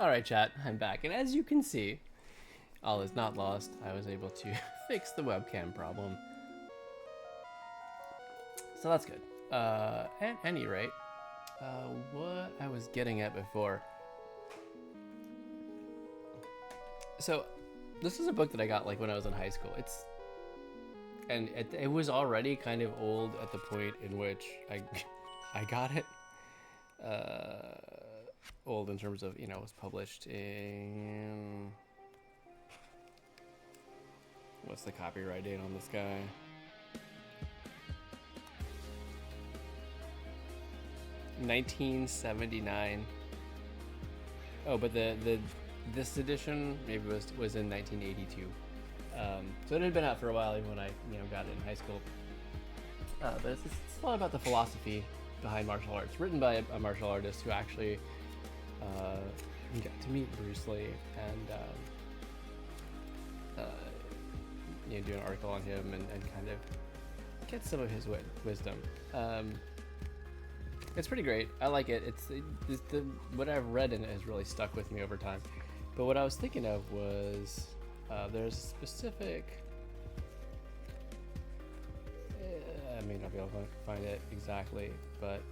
Speaker 1: Alright, chat, I'm back, and as you can see, all is not lost. I was able to fix the webcam problem. So that's good. At any rate, what I was getting at before. So, this is a book that I got like when I was in high school. It was already kind of old at the point in which I got it. Old in terms of, you know, it was published in, what's the copyright date on this guy? $1979. Oh, but this edition maybe was in 1982. So it had been out for a while even when I, you know, got it in high school. But it's a lot about the philosophy behind martial arts, written by a martial artist who actually got to meet Bruce Lee and you know, do an article on him and kind of get some of his wisdom. It's pretty great. I like it. It's what I've read in it has really stuck with me over time. But what I was thinking of was there's a specific. I may not be able to find it exactly, but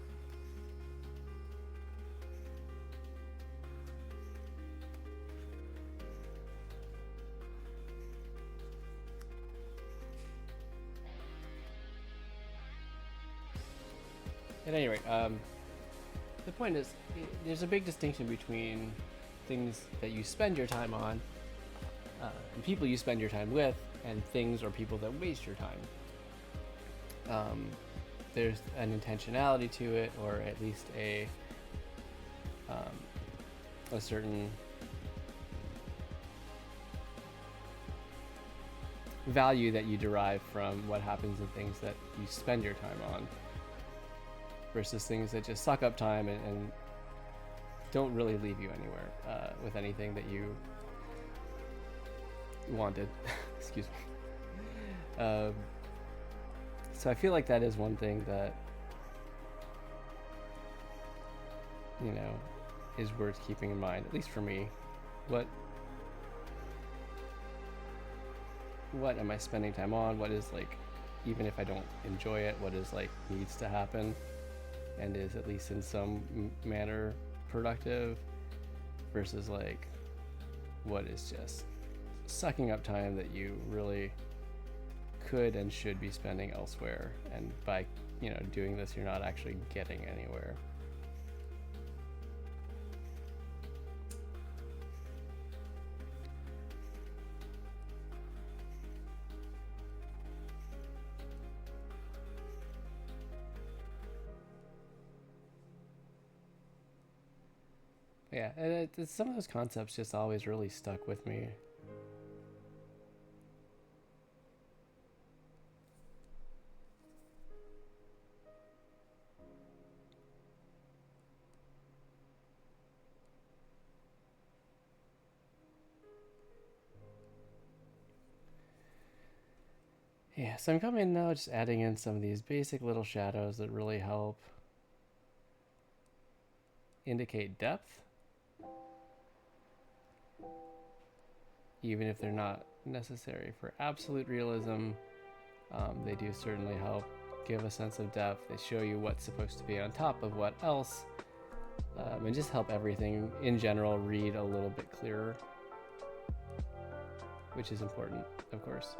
Speaker 1: at any rate, the point is, there's a big distinction between things that you spend your time on, and people you spend your time with, and things or people that waste your time. There's an intentionality to it, or at least a certain value that you derive from what happens in things that you spend your time on, versus things that just suck up time and don't really leave you anywhere with anything that you wanted. Excuse me. So I feel like that is one thing that, you know, is worth keeping in mind, at least for me. What am I spending time on? What is, like, even if I don't enjoy it, what is, like, needs to happen and is at least in some manner productive, versus, like, what is just sucking up time that you really could and should be spending elsewhere, and by, you know, doing this you're not actually getting anywhere. Yeah, and some of those concepts just always really stuck with me. Yeah, so I'm coming now, just adding in some of these basic little shadows that really help indicate depth, even if they're not necessary for absolute realism. They do certainly help give a sense of depth. They show you what's supposed to be on top of what else, and just help everything in general read a little bit clearer, which is important, of course.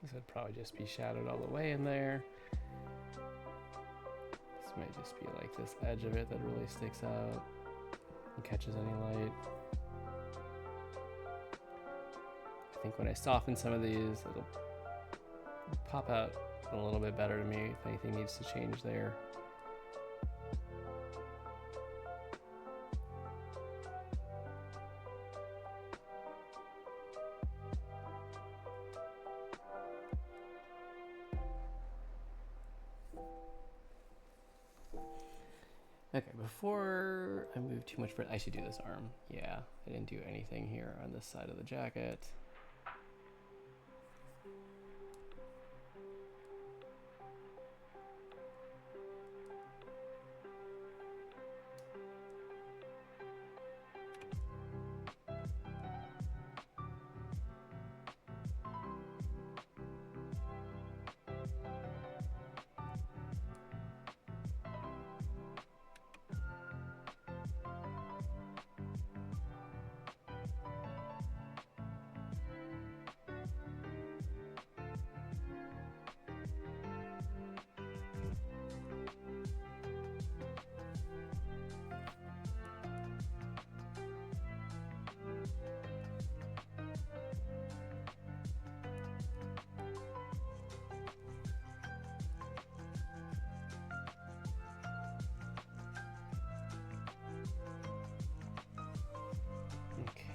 Speaker 1: This would probably just be shadowed all the way in there. This may just be like this edge of it that really sticks out and catches any light. I think when I soften some of these, it'll pop out a little bit better to me if anything needs to change there. Okay, before I move too much further, I should do this arm. Yeah, I didn't do anything here on this side of the jacket.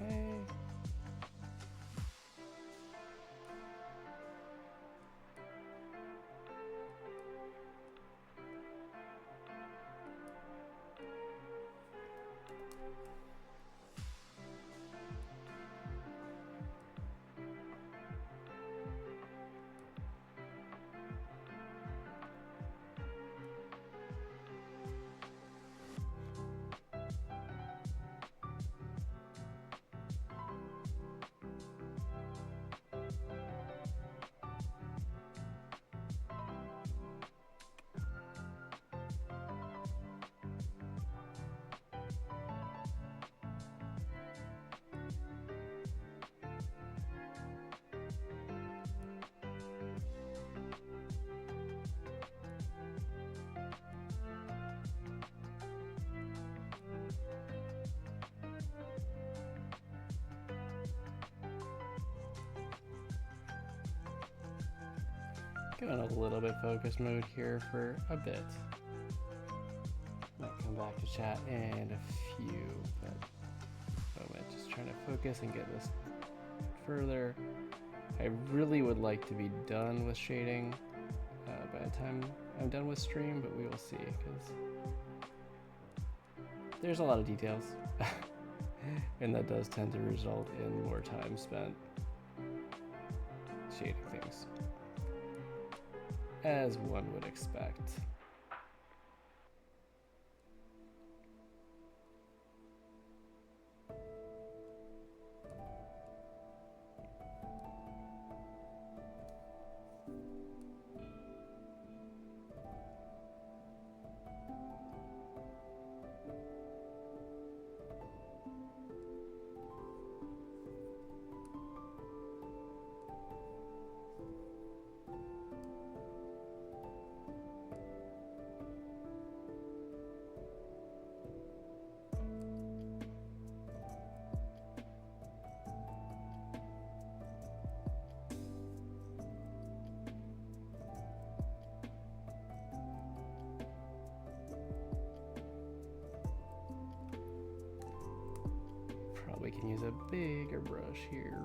Speaker 1: Okay. Going a little bit focus mode here for a bit. Might come back to chat in a few, but moment, just trying to focus and get this further. I really would like to be done with shading by the time I'm done with stream, but we will see, because there's a lot of details, and that does tend to result in more time spent shading things, as one would expect. We can use a bigger brush here.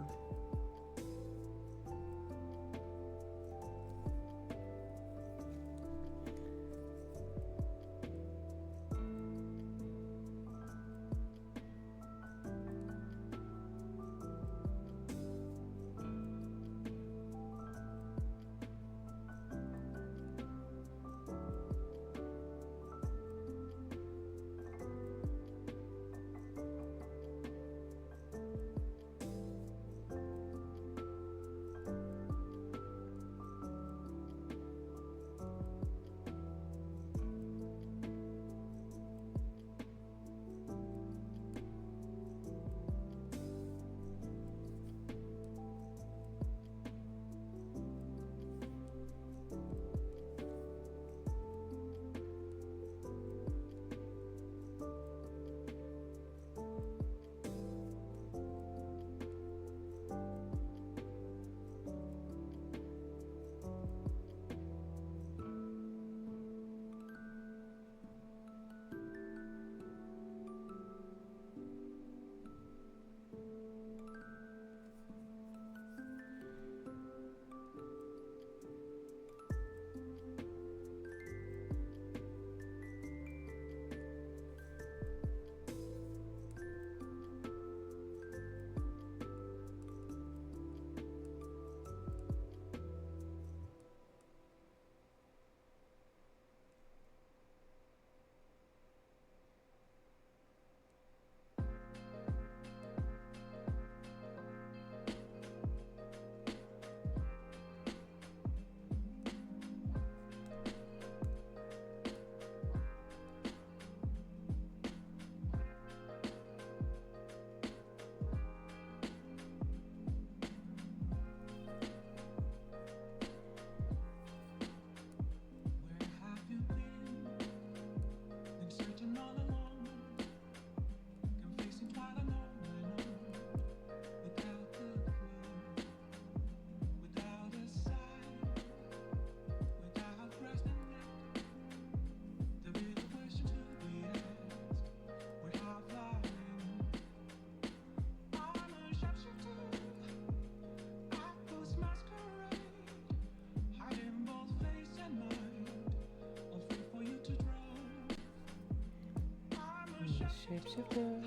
Speaker 1: Shapeshifter.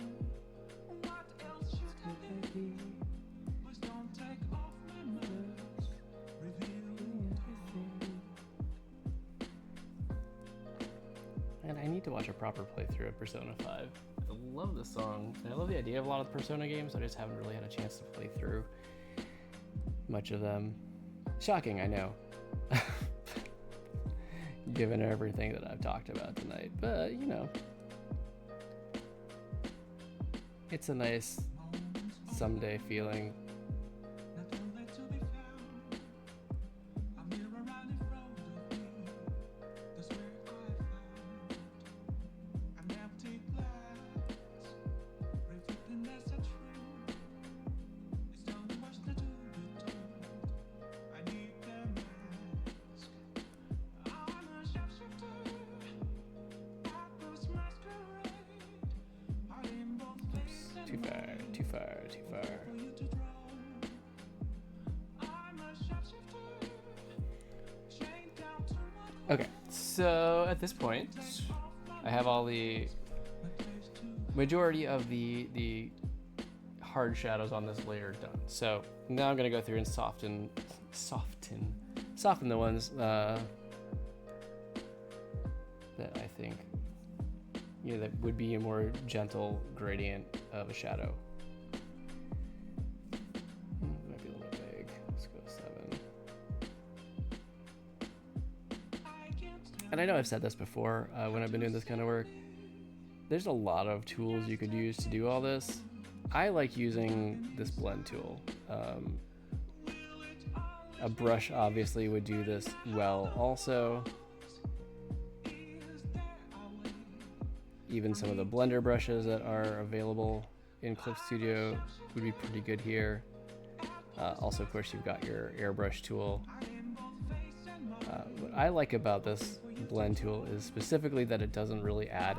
Speaker 1: And I need to watch a proper playthrough of Persona 5. I love this song. I love the idea of a lot of the Persona games. I just haven't really had a chance to play through much of them. Shocking, I know. Given everything that I've talked about tonight. But, you know, it's a nice someday feeling. Too far. Okay, so at this point, I have all the majority of the hard shadows on this layer done. So now I'm gonna go through and soften the ones that I think, you know, that would be a more gentle gradient of a shadow. Might be a little big. Let's go 7. And I know I've said this before when I've been doing this kind of work. There's a lot of tools you could use to do all this. I like using this blend tool. A brush obviously would do this well also. Even some of the blender brushes that are available in Clip Studio would be pretty good here. Also, of course, you've got your airbrush tool. What I like about this blend tool is specifically that it doesn't really add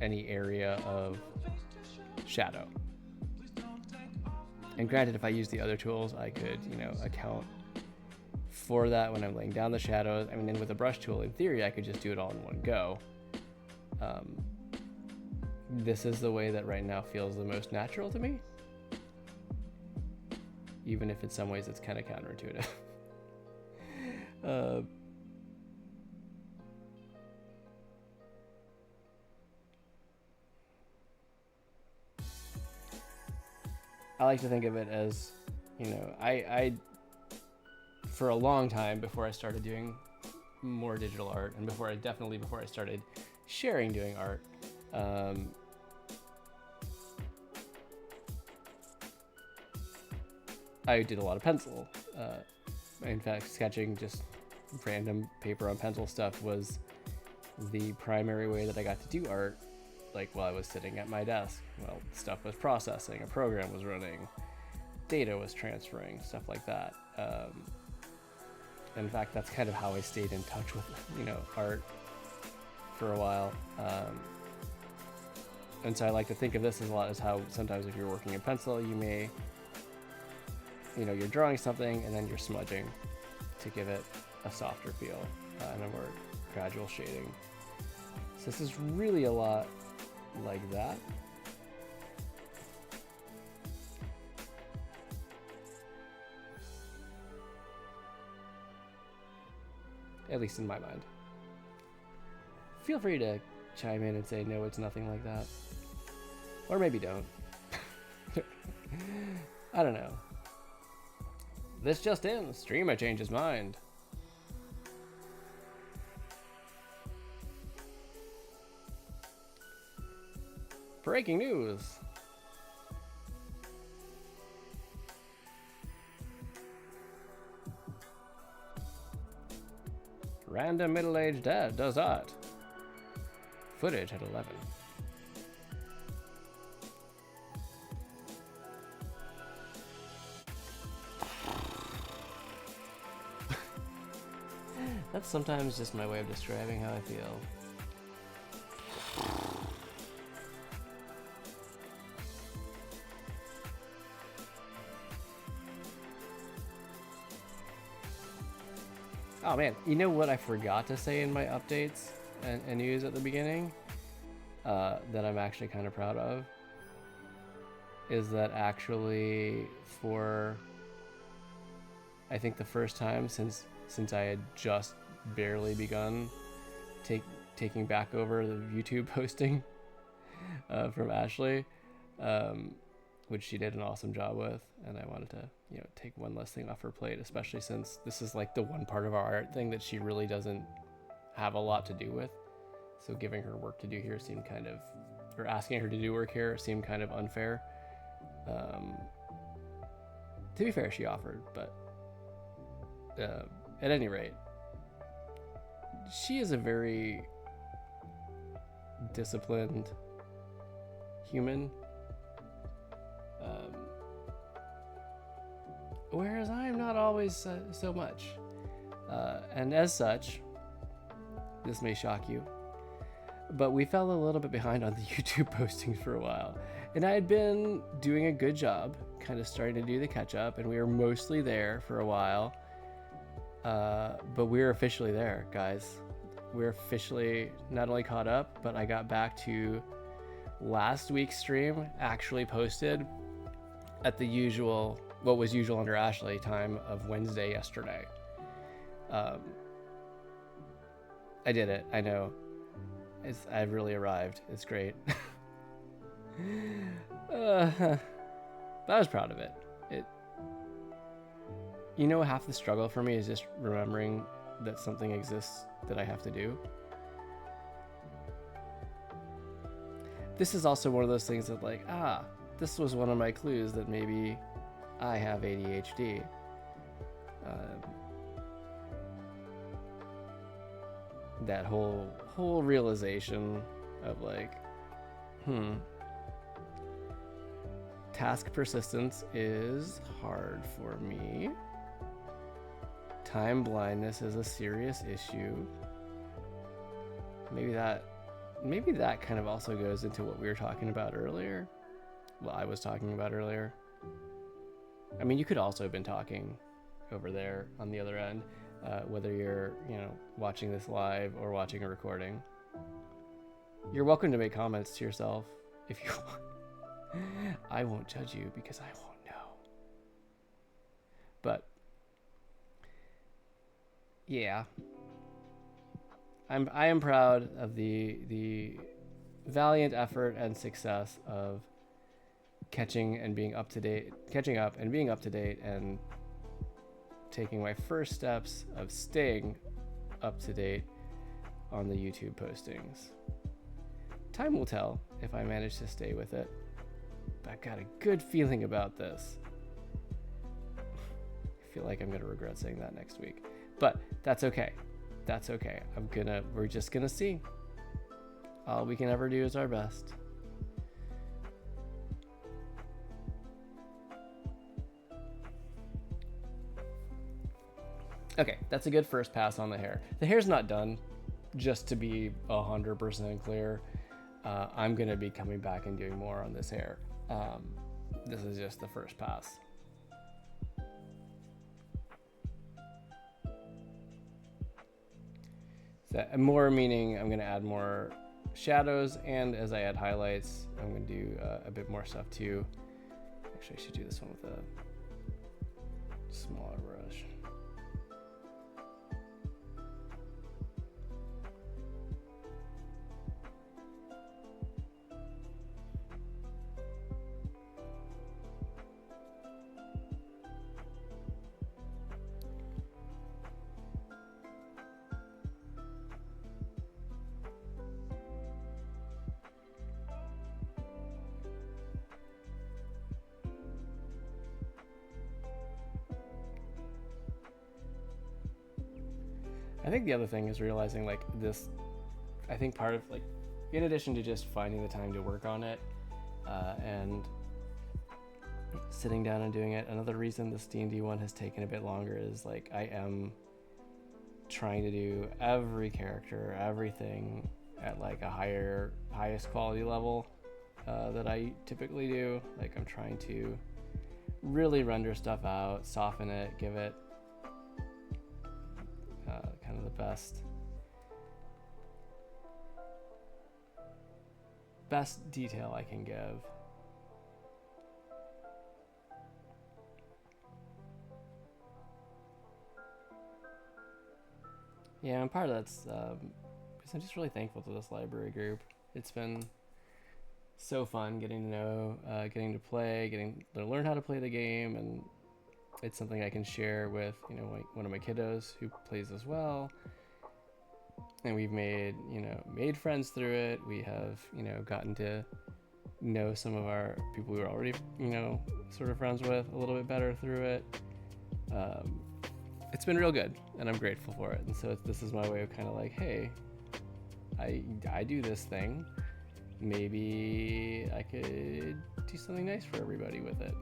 Speaker 1: any area of shadow. And granted, if I use the other tools, I could, you know, account for that when I'm laying down the shadows. I mean, and with a brush tool, in theory, I could just do it all in one go. This is the way that right now feels the most natural to me, even if in some ways it's kind of counterintuitive. I like to think of it as, you know, I for a long time before I started doing more digital art, and before I started sharing doing art, I did a lot of pencil. In fact, sketching just random paper on pencil stuff was the primary way that I got to do art, like while I was sitting at my desk. Well, stuff was processing, a program was running, data was transferring, stuff like that. In fact, that's kind of how I stayed in touch with, you know, art for a while. And so I like to think of this as a lot as how sometimes if you're working in pencil, you may, you know, you're drawing something and then you're smudging to give it a softer feel and a more gradual shading. So this is really a lot like that. At least in my mind. Feel free to chime in and say, no, it's nothing like that. Or maybe don't. I don't know. This just in, streamer changed his mind. Breaking news. Random middle-aged dad does art. Footage at 11. That's sometimes just my way of describing how I feel. Oh man, you know what I forgot to say in my updates and news at the beginning? that I'm actually kind of proud of is that actually for, I think, the first time since I had just barely begun taking back over the YouTube hosting from Ashley, which she did an awesome job with, and I wanted to, take one less thing off her plate, especially since this is like the one part of our art thing that she really doesn't have a lot to do with. So giving her work to do here seemed kind of, or asking her to do work here seemed kind of unfair. To be fair, she offered, but at any rate, she is a very disciplined human, whereas I am not always so much. And as such, this may shock you, but we fell a little bit behind on the YouTube postings for a while. And I had been doing a good job, kind of starting to do the catch up, and we were mostly there for a while. But we're officially there, guys. We're officially not only caught up, but I got back to last week's stream actually posted at the usual, what was usual under Ashley time of Wednesday yesterday. I did it. I know. I've really arrived. It's great. But I was proud of it. Half the struggle for me is just remembering that something exists that I have to do. This is also one of those things that this was one of my clues that maybe I have ADHD. That whole realization of task persistence is hard for me. Time blindness is a serious issue. Maybe that kind of also goes into what we were talking about earlier. Well, I was talking about earlier. I mean, you could also have been talking over there on the other end, whether you're, watching this live or watching a recording. You're welcome to make comments to yourself if you want. I won't judge you because I won't know. But yeah, I am proud of the valiant effort and success of catching up and being up to date, and taking my first steps of staying up to date on the YouTube postings. Time will tell if I manage to stay with it. But I've got a good feeling about this. I feel like I'm going to regret saying that next week. But that's okay. That's okay. We're just going to see. All we can ever do is our best. Okay, that's a good first pass on the hair. The hair's not done, just to be 100% clear. I'm going to be coming back and doing more on this hair. This is just the first pass. So, more meaning I'm going to add more shadows, and as I add highlights, I'm going to do a bit more stuff too. Actually, I should do this one with a smaller brush. I think the other thing is realizing this, I think part of in addition to just finding the time to work on it and sitting down and doing it, another reason this D&D one has taken a bit longer is I am trying to do every character, everything at a highest quality level that I typically do. I'm trying to really render stuff out, soften it, give it kind of the best best detail I can give. Yeah, and part of that's because I'm just really thankful to this library group. It's been so fun getting to know, getting to play, getting to learn how to play the game, and it's something I can share with, you know, like one of my kiddos who plays as well. And we've made friends through it. We have, gotten to know some of our people we were already, sort of friends with a little bit better through it. It's been real good, and I'm grateful for it. And so this is my way of kind of like, hey, I do this thing. Maybe I could do something nice for everybody with it.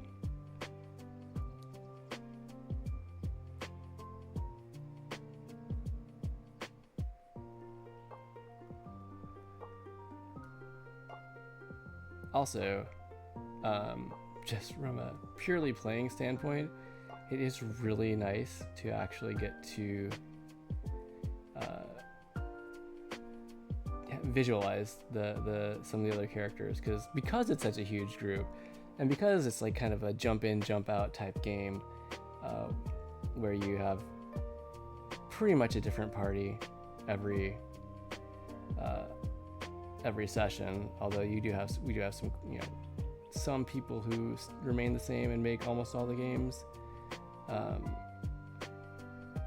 Speaker 1: Also, just from a purely playing standpoint, it is really nice to actually get to visualize the some of the other characters, because it's such a huge group, and because it's like kind of a jump in, jump out type game, where you have pretty much a different party every session. Although we do have some some people who remain the same and make almost all the games.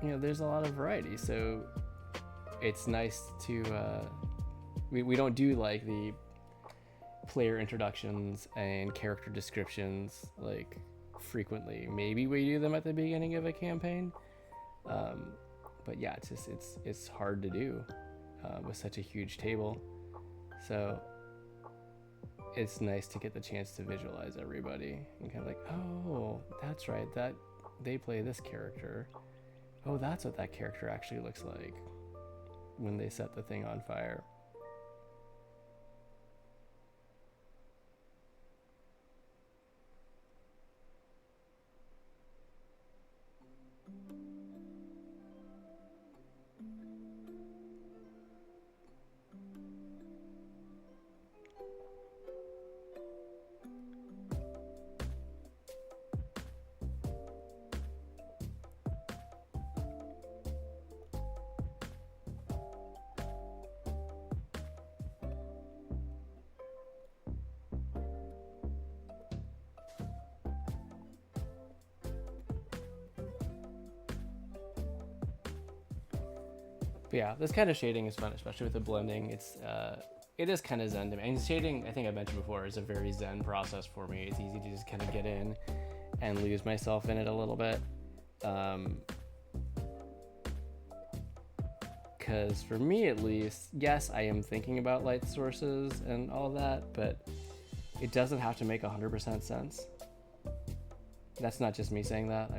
Speaker 1: There's a lot of variety, so it's nice to we don't do like the player introductions and character descriptions like frequently. Maybe we do them at the beginning of a campaign, but yeah, it's hard to do with such a huge table. So it's nice to get the chance to visualize everybody and kind of like, oh, that's right, that they play this character. Oh, that's what that character actually looks like when they set the thing on fire. But yeah, this kind of shading is fun, especially with the blending. It is kind of zen to me. And shading, I think I mentioned before, is a very zen process for me. It's easy to just kind of get in and lose myself in it a little bit. Because for me at least, yes, I am thinking about light sources and all that, but it doesn't have to make 100% sense. That's not just me saying that.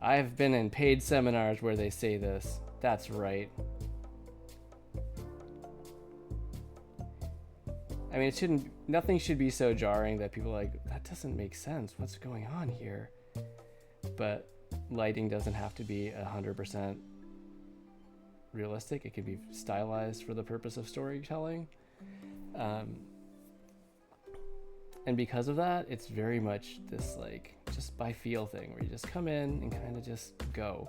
Speaker 1: I've been in paid seminars where they say this. That's right. I mean, nothing should be so jarring that people are like, that doesn't make sense. What's going on here? But lighting doesn't have to be 100% realistic. It can be stylized for the purpose of storytelling. And because of that, it's very much this like just by feel thing where you just come in and kind of just go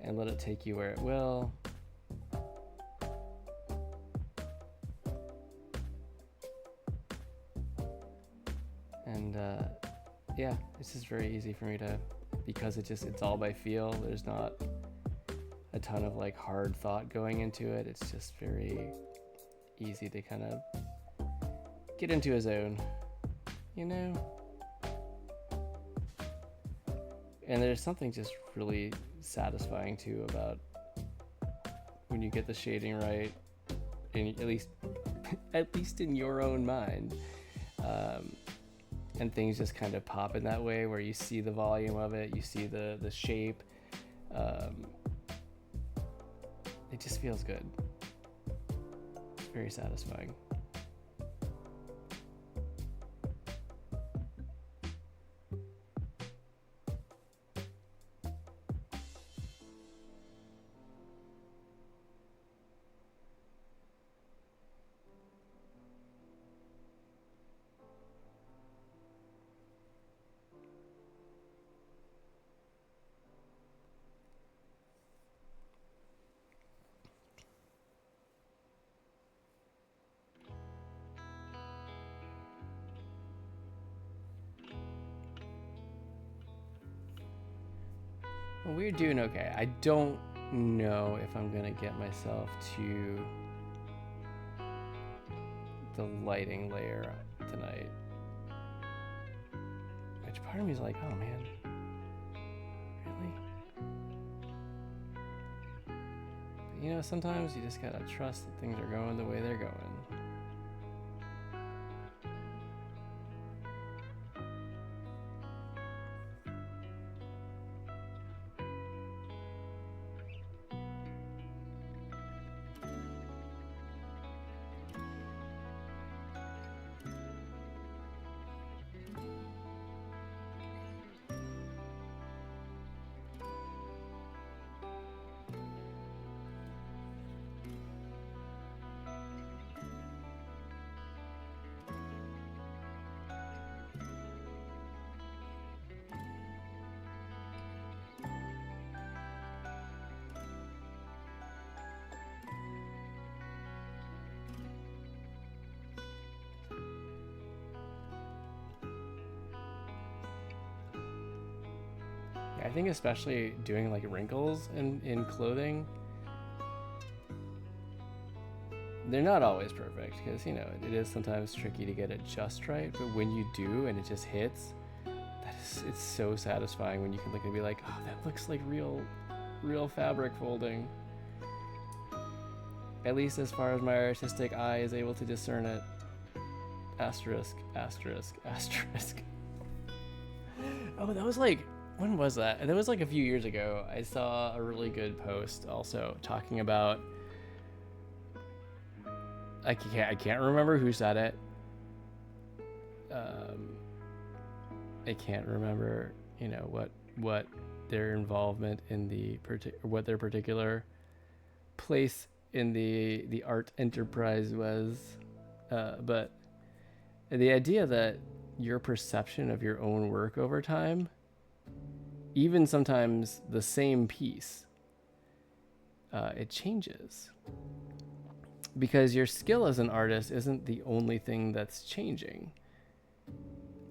Speaker 1: and let it take you where it will. And yeah, it's just very easy for me to, because it's all by feel. There's not a ton of like hard thought going into it. It's just very easy to kind of get into a zone, And there's something just really satisfying too about when you get the shading right, at least in your own mind, and things just kind of pop in that way where you see the volume of it, you see the shape. It just feels good. It's very satisfying. Well, we're doing okay. I don't know if I'm gonna get myself to the lighting layer tonight. Which part of me is like, oh man, really? But you know, sometimes you just gotta trust that things are going the way they're going. I think especially doing like wrinkles in clothing, they're not always perfect because, you know, it is sometimes tricky to get it just right. But when you do and it just hits, it's so satisfying when you can look and be like, oh, that looks like real fabric folding. At least as far as my artistic eye is able to discern it. Asterisk, asterisk, asterisk. Oh, that was like, when was that? That was like a few years ago. I saw a really good post also talking about, I can't remember who said it. I can't remember, you know, what their involvement in the what their particular place in the art enterprise was, but the idea that your perception of your own work over time, even sometimes the same piece, it changes. Because your skill as an artist isn't the only thing that's changing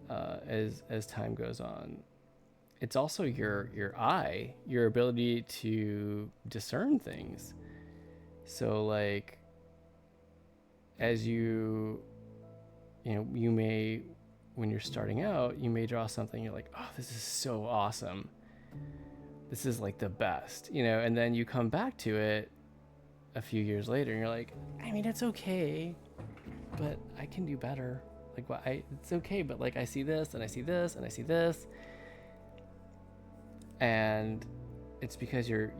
Speaker 1: as time goes on. It's also your eye, your ability to discern things. So like, as you may, when you're starting out, you may draw something, you're like, oh, this is so awesome. This is like the best, you know, and then you come back to it a few years later and you're like, I mean, it's okay, but I can do better. Like, what? It's okay, but like, I see this and I see this and I see this, and it's because your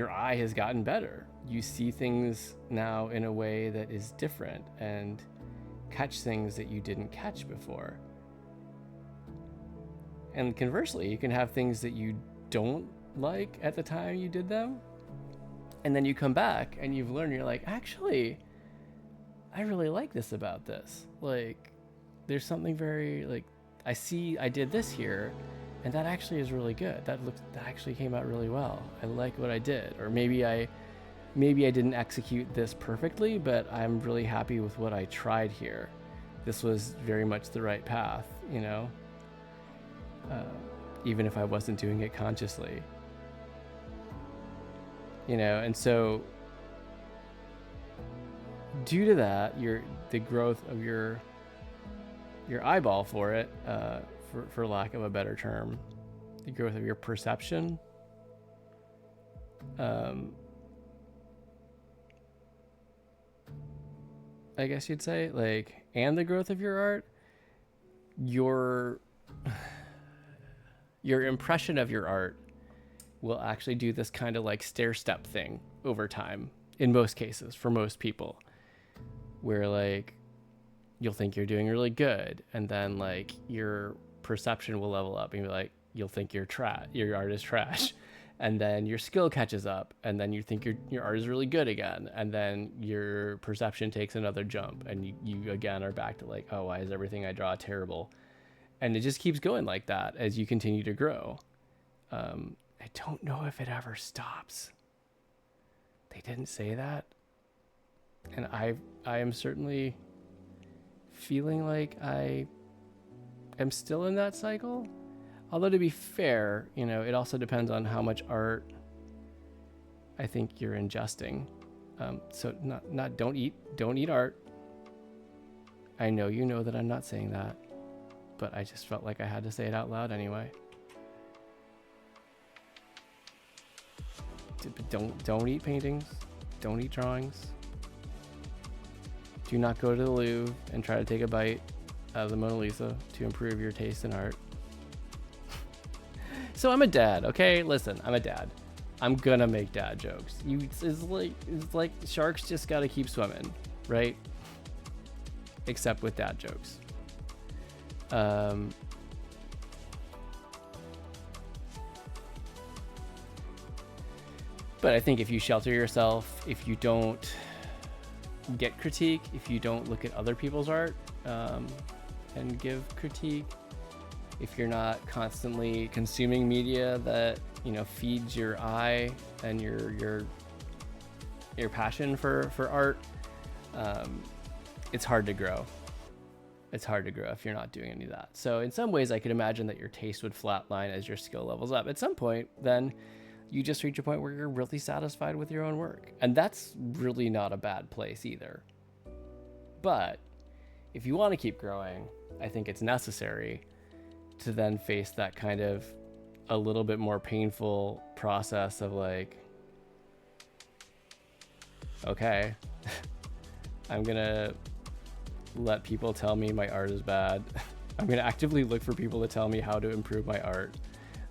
Speaker 1: eye has gotten better. You see things now in a way that is different and catch things that you didn't catch before. And conversely, you can have things that you don't like at the time you did them, and then you come back and you've learned, you're like, actually, I really like this about this. Like, there's something very, like, I did this here, and that actually is really good. That actually came out really well. I like what I did. Or maybe I didn't execute this perfectly, but I'm really happy with what I tried here. This was very much the right path, you know? Even if I wasn't doing it consciously. You know, and so due to that, the growth of your eyeball for it, for lack of a better term, the growth of your perception, I guess you'd say, like, and the growth of your art, your impression of your art will actually do this kind of like stair step thing over time, in most cases, for most people, where like you'll think you're doing really good, and then like your perception will level up and be like, you'll think your art is trash, and then your skill catches up, and then you think your art is really good again, and then your perception takes another jump, and you again are back to like, oh, why is everything I draw terrible? And it just keeps going like that as you continue to grow. I don't know if it ever stops. They didn't say that. And I am certainly feeling like I am still in that cycle. Although to be fair, you know, it also depends on how much art I think you're ingesting. So not don't eat art. I know you know that I'm not saying that, but I just felt like I had to say it out loud anyway. Don't eat paintings. Don't eat drawings. Do not go to the Louvre and try to take a bite out of the Mona Lisa to improve your taste in art. So I'm a dad, okay? Listen, I'm a dad. I'm gonna make dad jokes. It's like sharks just gotta keep swimming, right? Except with dad jokes. But I think if you shelter yourself, if you don't get critique, if you don't look at other people's art and give critique, if you're not constantly consuming media that, you know, feeds your eye and your passion for art, it's hard to grow. It's hard to grow if you're not doing any of that. So in some ways I could imagine that your taste would flatline as your skill levels up. At some point, then you just reach a point where you're really satisfied with your own work. And that's really not a bad place either. But if you want to keep growing, I think it's necessary to then face that kind of a little bit more painful process of like, okay, I'm gonna let people tell me my art is bad. I'm gonna actively look for people to tell me how to improve my art.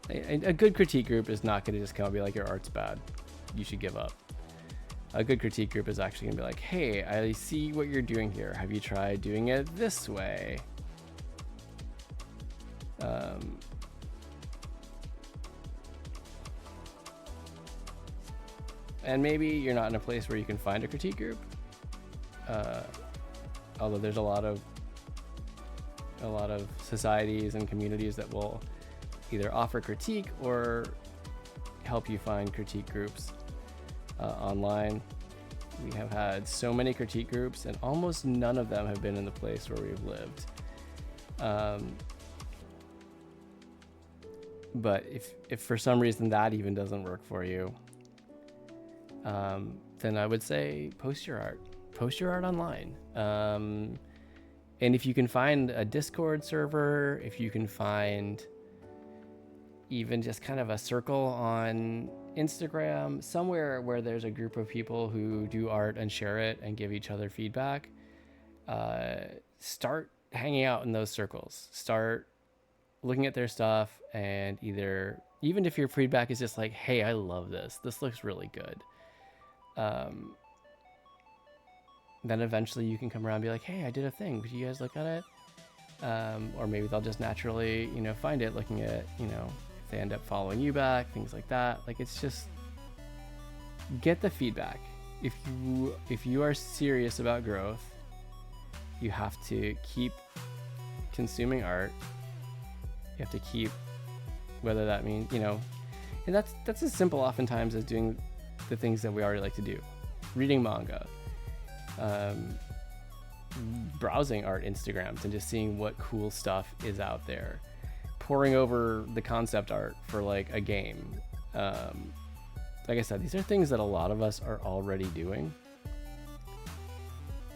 Speaker 1: A good critique group is not gonna just come and be like, your art's bad, you should give up. A good critique group is actually gonna be like, hey, I see what you're doing here. Have you tried doing it this way? And maybe you're not in a place where you can find a critique group. Although there's a lot of societies and communities that will either offer critique or help you find critique groups online. We have had so many critique groups and almost none of them have been in the place where we've lived. But if for some reason that even doesn't work for you, then I would say post your art online. And if you can find a Discord server, if you can find even just kind of a circle on Instagram, somewhere where there's a group of people who do art and share it and give each other feedback, start hanging out in those circles. Start looking at their stuff, and even if your feedback is just like, hey, I love this looks really good, then eventually you can come around and be like, hey, I did a thing, could you guys look at it? Or maybe they'll just naturally, find it looking at, if they end up following you back, things like that. Like, it's just get the feedback. If you are serious about growth, you have to keep consuming art. You have to keep, whether that means, and that's as simple oftentimes as doing the things that we already like to do. Reading manga, browsing art Instagrams and just seeing what cool stuff is out there, poring over the concept art for like a game. Like I said, these are things that a lot of us are already doing,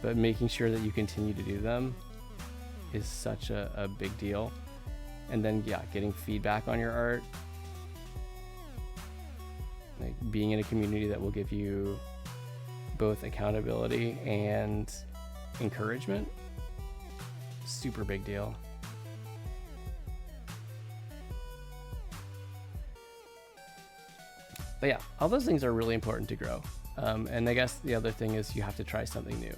Speaker 1: but making sure that you continue to do them is such a big deal. And then, getting feedback on your art, like being in a community that will give you both accountability and encouragement, super big deal. But all those things are really important to grow. And I guess the other thing is you have to try something new.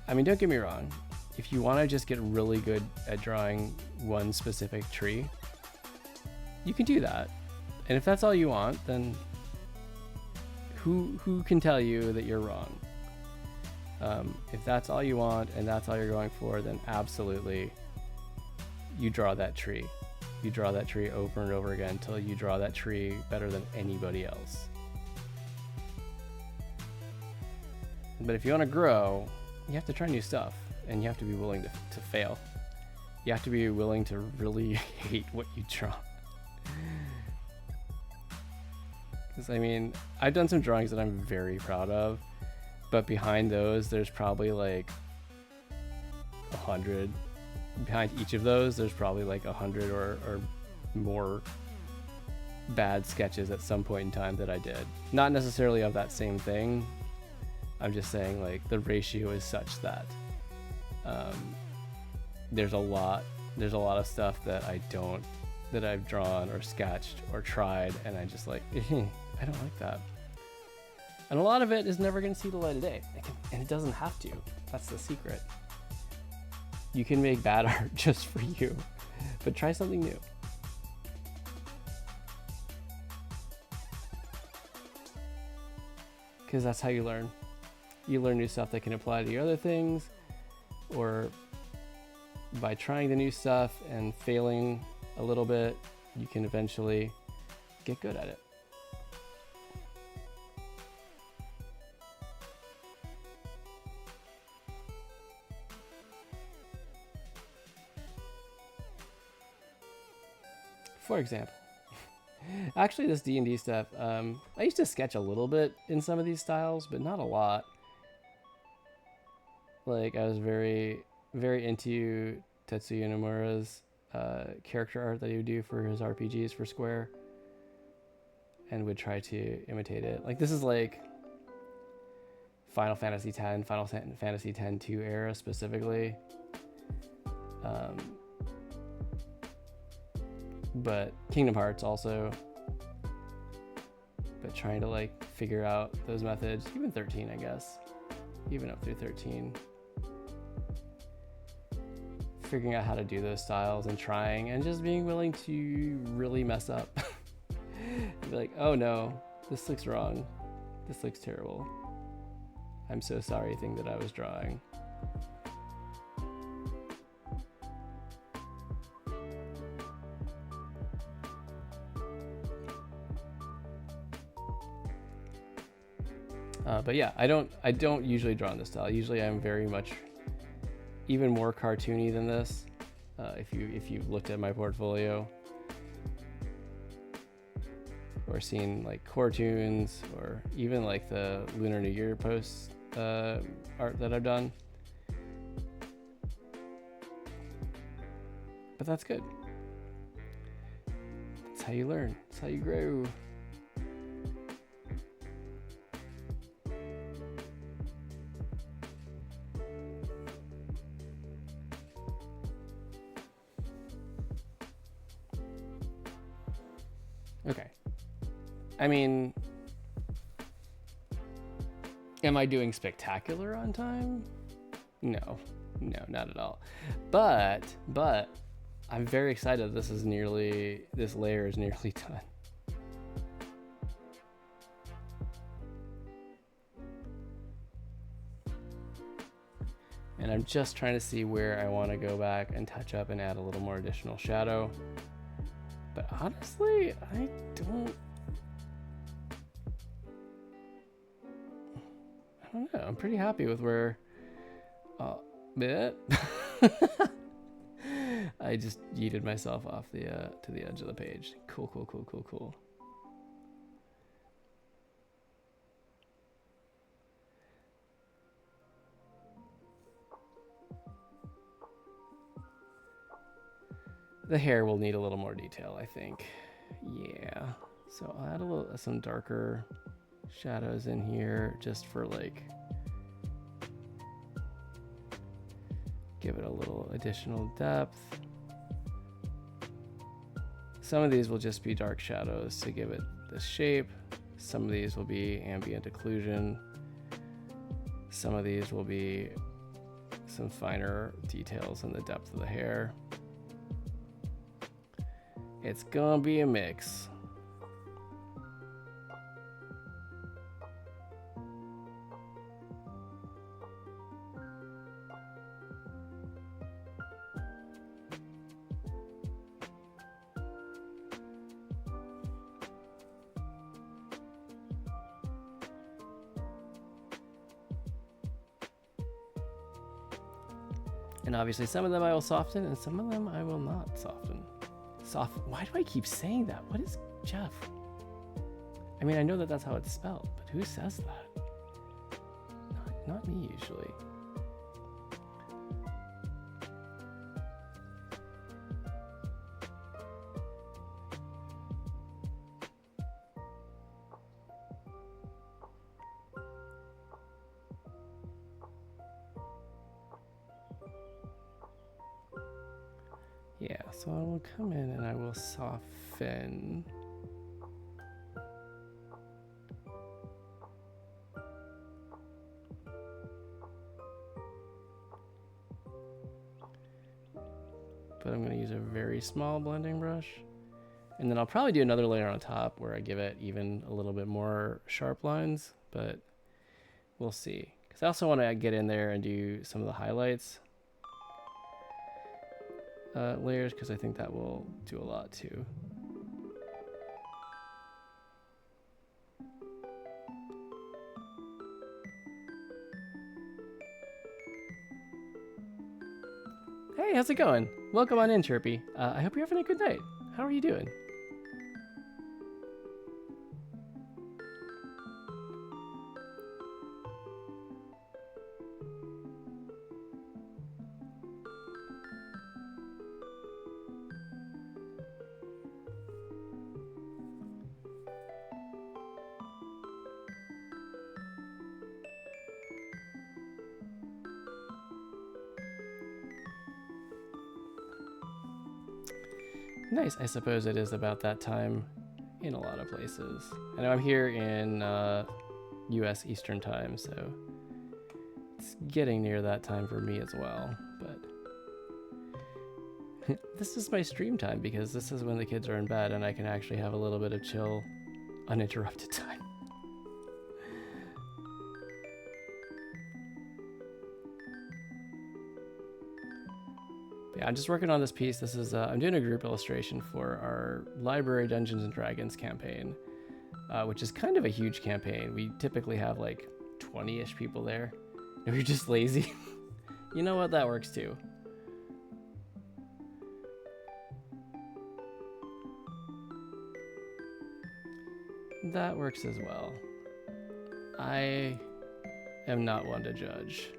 Speaker 1: I mean, don't get me wrong. If you want to just get really good at drawing one specific tree, you can do that. And if that's all you want, then who can tell you that you're wrong? If that's all you want and that's all you're going for, then absolutely you draw that tree. You draw that tree over and over again until you draw that tree better than anybody else. But if you want to grow, you have to try new stuff. And you have to be willing to fail. You have to be willing to really hate what you draw. Because I mean, I've done some drawings that I'm very proud of, but behind those, there's probably like 100. Behind each of those, there's probably like 100 or more bad sketches at some point in time that I did. Not necessarily of that same thing. I'm just saying like the ratio is such that there's a lot of stuff that I've drawn or sketched or tried, and I just like I don't like that. And a lot of it is never going to see the light of day, and it doesn't have to. That's the secret. You can make bad art just for you, but try something new. Because that's how you learn. You learn new stuff that can apply to your other things, or by trying the new stuff and failing a little bit, you can eventually get good at it. For example, actually this D&D stuff, I used to sketch a little bit in some of these styles, but not a lot. Like I was very, very into Tetsuya Nomura's character art that he would do for his RPGs for Square, and would try to imitate it. Like this is like Final Fantasy X, Final Fantasy X-2 era specifically. But Kingdom Hearts also, but trying to like figure out those methods, even 13, I guess, even up through 13, figuring out how to do those styles and trying, and just being willing to really mess up. Be like, oh no, this looks wrong, this looks terrible, I'm so sorry, thing that I was drawing. But yeah, I don't usually draw in this style. Usually I'm very much even more cartoony than this. If you've looked at my portfolio or seen like CoreToons, or even like the Lunar New Year post art that I've done. But that's good. That's how you learn. That's how you grow. Okay. I mean, am I doing spectacular on time? No, not at all. But I'm very excited. This layer is nearly done. And I'm just trying to see where I want to go back and touch up and add a little more additional shadow. But honestly, I don't know. I'm pretty happy with where. I just yeeted myself off the to the edge of the page. Cool. The hair will need a little more detail, I think. Yeah. So I'll add some darker shadows in here just for like, give it a little additional depth. Some of these will just be dark shadows to give it the shape. Some of these will be ambient occlusion. Some of these will be some finer details in the depth of the hair. It's gonna be a mix. And obviously some of them I will soften and some of them I will not soften. Why do I keep saying that? What is Jeff? I mean, I know that that's how it's spelled, but who says that? Not me usually. Yeah, so I will come in and I will soften. But I'm going to use a very small blending brush. And then I'll probably do another layer on top where I give it even a little bit more sharp lines, but we'll see. Because I also want to get in there and do some of the highlights layers, because I think that will do a lot too. Hey, how's it going? Welcome on in, Chirpy. I hope you're having a good night. How are you doing? Nice. I suppose it is about that time in a lot of places. I know I'm here in US Eastern time, so it's getting near that time for me as well. But this is my stream time because this is when the kids are in bed and I can actually have a little bit of chill, uninterrupted time. Yeah, I'm just working on this piece. This is I'm doing a group illustration for our Library Dungeons and Dragons campaign, which is kind of a huge campaign. We typically have like 20-ish people there. If you're just lazy, you know what? That works too. That works as well. I am not one to judge.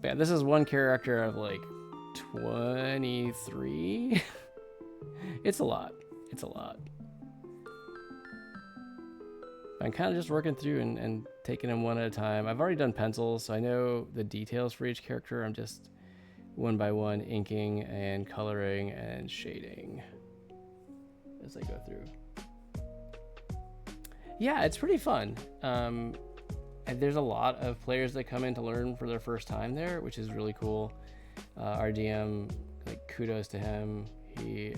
Speaker 1: Yeah, this is one character of like 23. It's a lot. It's a lot. I'm kind of just working through and taking them one at a time. I've already done pencils, so I know the details for each character. I'm just one by one inking and coloring and shading as I go through. Yeah, it's pretty fun. And there's a lot of players that come in to learn for their first time there, which is really cool. Our DM, like, kudos to him. He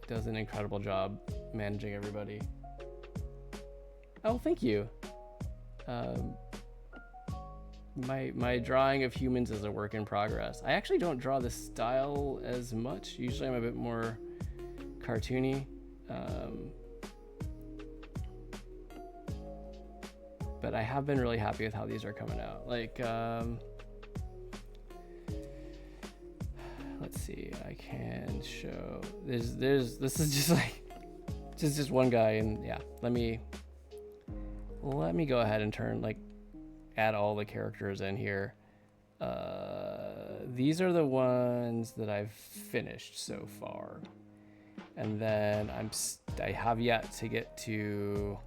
Speaker 1: does an incredible job managing everybody. Oh, thank you. My drawing of humans is a work in progress. I actually don't draw this style as much. Usually I'm a bit more cartoony. But I have been really happy with how these are coming out. Like, let's see, I can show, this is just like, just one guy, and yeah, let me go ahead and add all the characters in here. These are the ones that I've finished so far. And then I have yet to get to,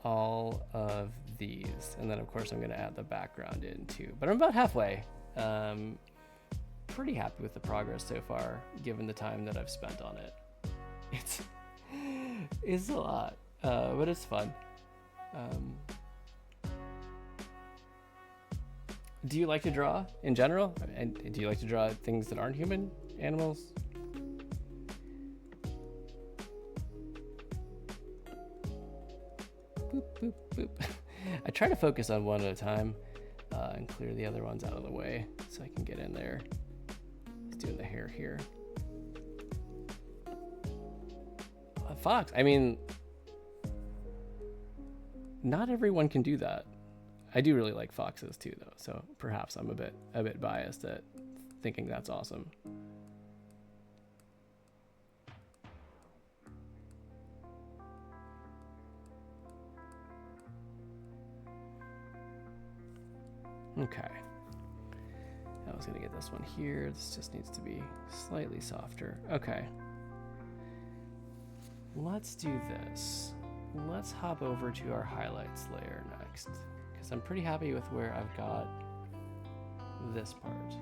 Speaker 1: all of these, and then of course I'm going to add the background in too, but I'm about halfway. Pretty happy with the progress so far given the time that I've spent on it. It's a lot, but it's fun. Do you like to draw in general, and do you like to draw things that aren't human, animals? Boop, boop, boop. I try to focus on one at a time and clear the other ones out of the way so I can get in there. Let's do the hair here. Fox, I mean, not everyone can do that. I do really like foxes too, though, so perhaps I'm a bit biased at thinking that's awesome. Okay. I was gonna get this one here. This just needs to be slightly softer. Okay. Let's do this. Let's hop over to our highlights layer next, because I'm pretty happy with where I've got this part.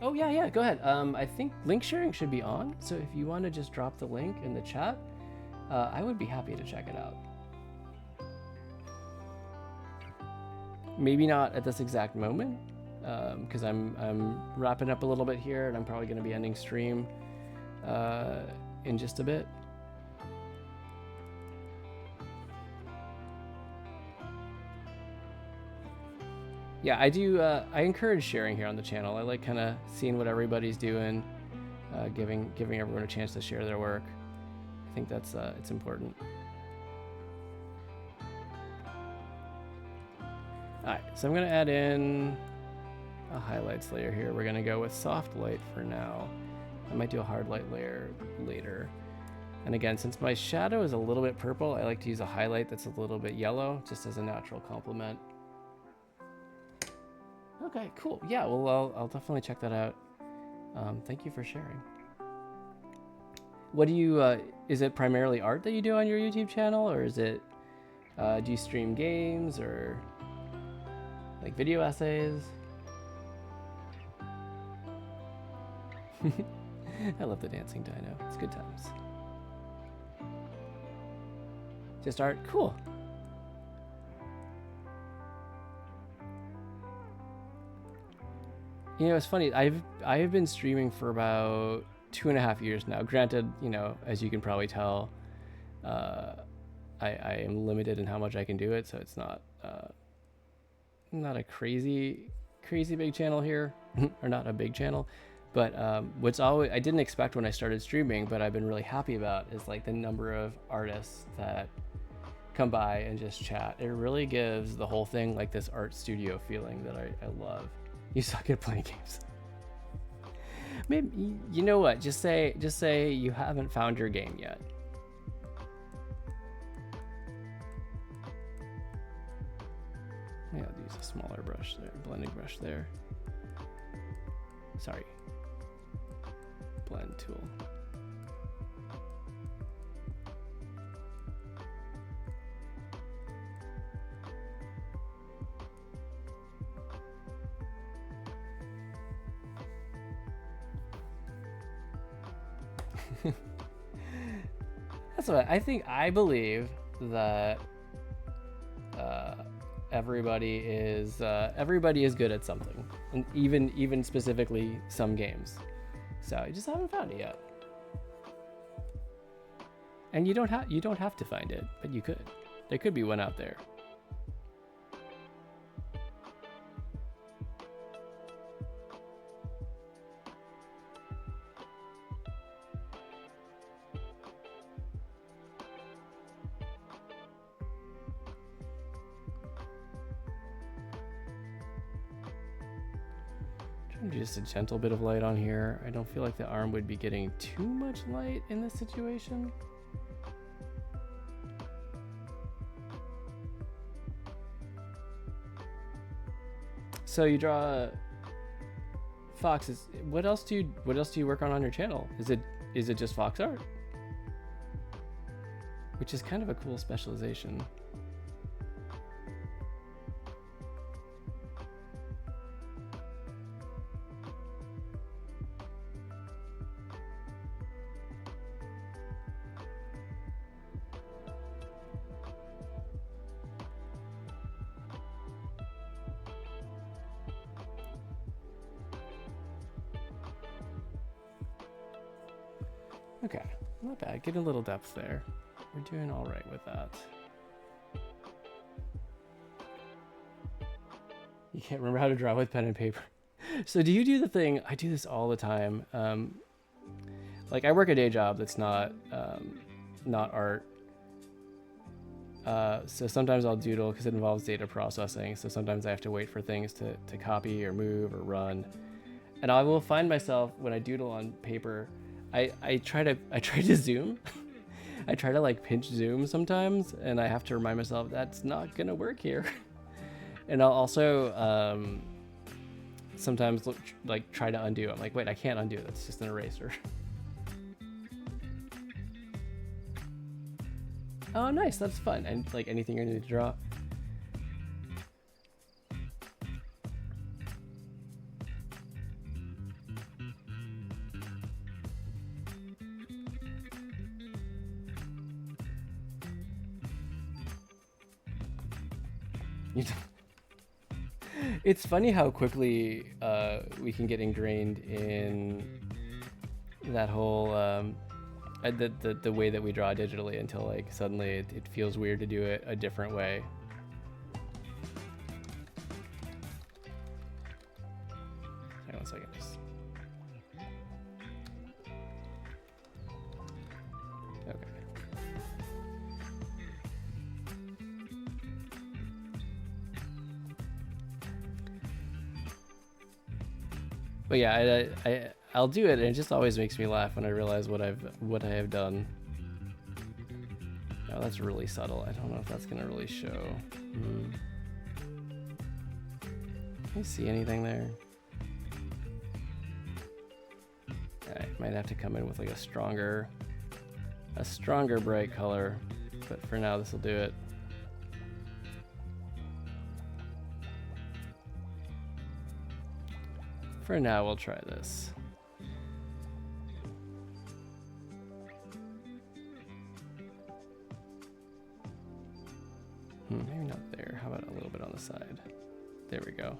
Speaker 1: Oh yeah, go ahead. I think link sharing should be on, so if you want to just drop the link in the chat, I would be happy to check it out. Maybe not at this exact moment, because I'm wrapping up a little bit here, and I'm probably going to be ending stream in just a bit. Yeah, I do. I encourage sharing here on the channel. I like kind of seeing what everybody's doing, giving everyone a chance to share their work. I think that's it's important. All right, so I'm gonna add in a highlights layer here. We're gonna go with soft light for now. I might do a hard light layer later. And again, since my shadow is a little bit purple, I like to use a highlight that's a little bit yellow, just as a natural complement. Okay, cool. Yeah, well, I'll definitely check that out. Thank you for sharing. What do you, is it primarily art that you do on your YouTube channel, or is it, do you stream games, or like video essays? I love the dancing dino. It's good times. Just art? Cool. You know, it's funny. I've been streaming for about 2.5 years now. Granted, you know, as you can probably tell, I am limited in how much I can do it, so it's not not a crazy big channel here, or not a big channel. But what's always I didn't expect when I started streaming, but I've been really happy about is like the number of artists that come by and just chat. It really gives the whole thing like this art studio feeling that I love. You suck at playing games. Maybe, you know what? Just say you haven't found your game yet. Yeah, I'll use a smaller brush there, blending brush there. Sorry. Blend tool. That's what I think. I believe that everybody is good at something, and even specifically some games. So you just haven't found it yet, and you don't have to find it, but you could. There could be one out there. Just a gentle bit of light on here. I don't feel like the arm would be getting too much light in this situation. So you draw foxes. What else do you work on your channel? Is it just fox art? Which is kind of a cool specialization. Okay, not bad. Get a little depth there. We're doing all right with that. You can't remember how to draw with pen and paper. So do you do the thing? I do this all the time. Like I work a day job that's not art, So sometimes I'll doodle because it involves data processing. So sometimes I have to wait for things to copy or move or run. And I will find myself when I doodle on paper, I try to zoom. I try to like pinch zoom sometimes, and I have to remind myself that's not gonna work here. And I'll also sometimes like try to undo. I'm like, wait, I can't undo it. That's just an eraser. Oh, nice. That's fun. And like anything you need to draw. It's funny how quickly we can get ingrained in that whole the way that we draw digitally until like suddenly it feels weird to do it a different way. Hang on 1 second. Okay. But yeah, I'll do it, and it just always makes me laugh when I realize what I have done. Oh, that's really subtle. I don't know if that's gonna really show. Can you see anything there? I might have to come in with like a stronger bright color, but for now this will do it. For now, we'll try this. Maybe not there. How about a little bit on the side? There we go.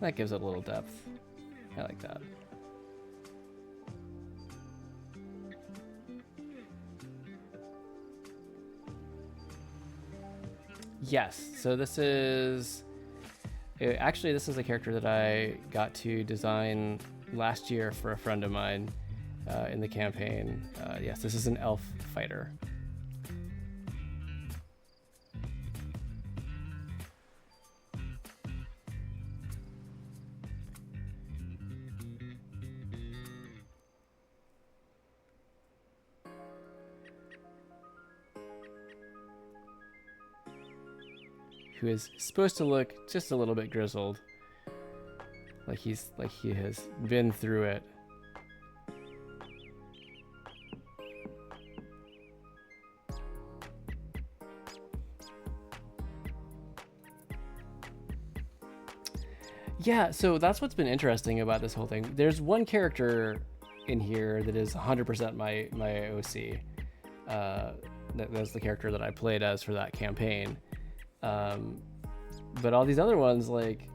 Speaker 1: That gives it a little depth. I like that. Yes, so this is... Actually, this is a character that I got to design last year for a friend of mine in the campaign. Yes, this is an Elf Fighter. Who is supposed to look just a little bit grizzled, like he has been through it. Yeah, so that's what's been interesting about this whole thing. There's one character in here that is 100% my OC. That's the character that I played as for that campaign. But all these other ones, like,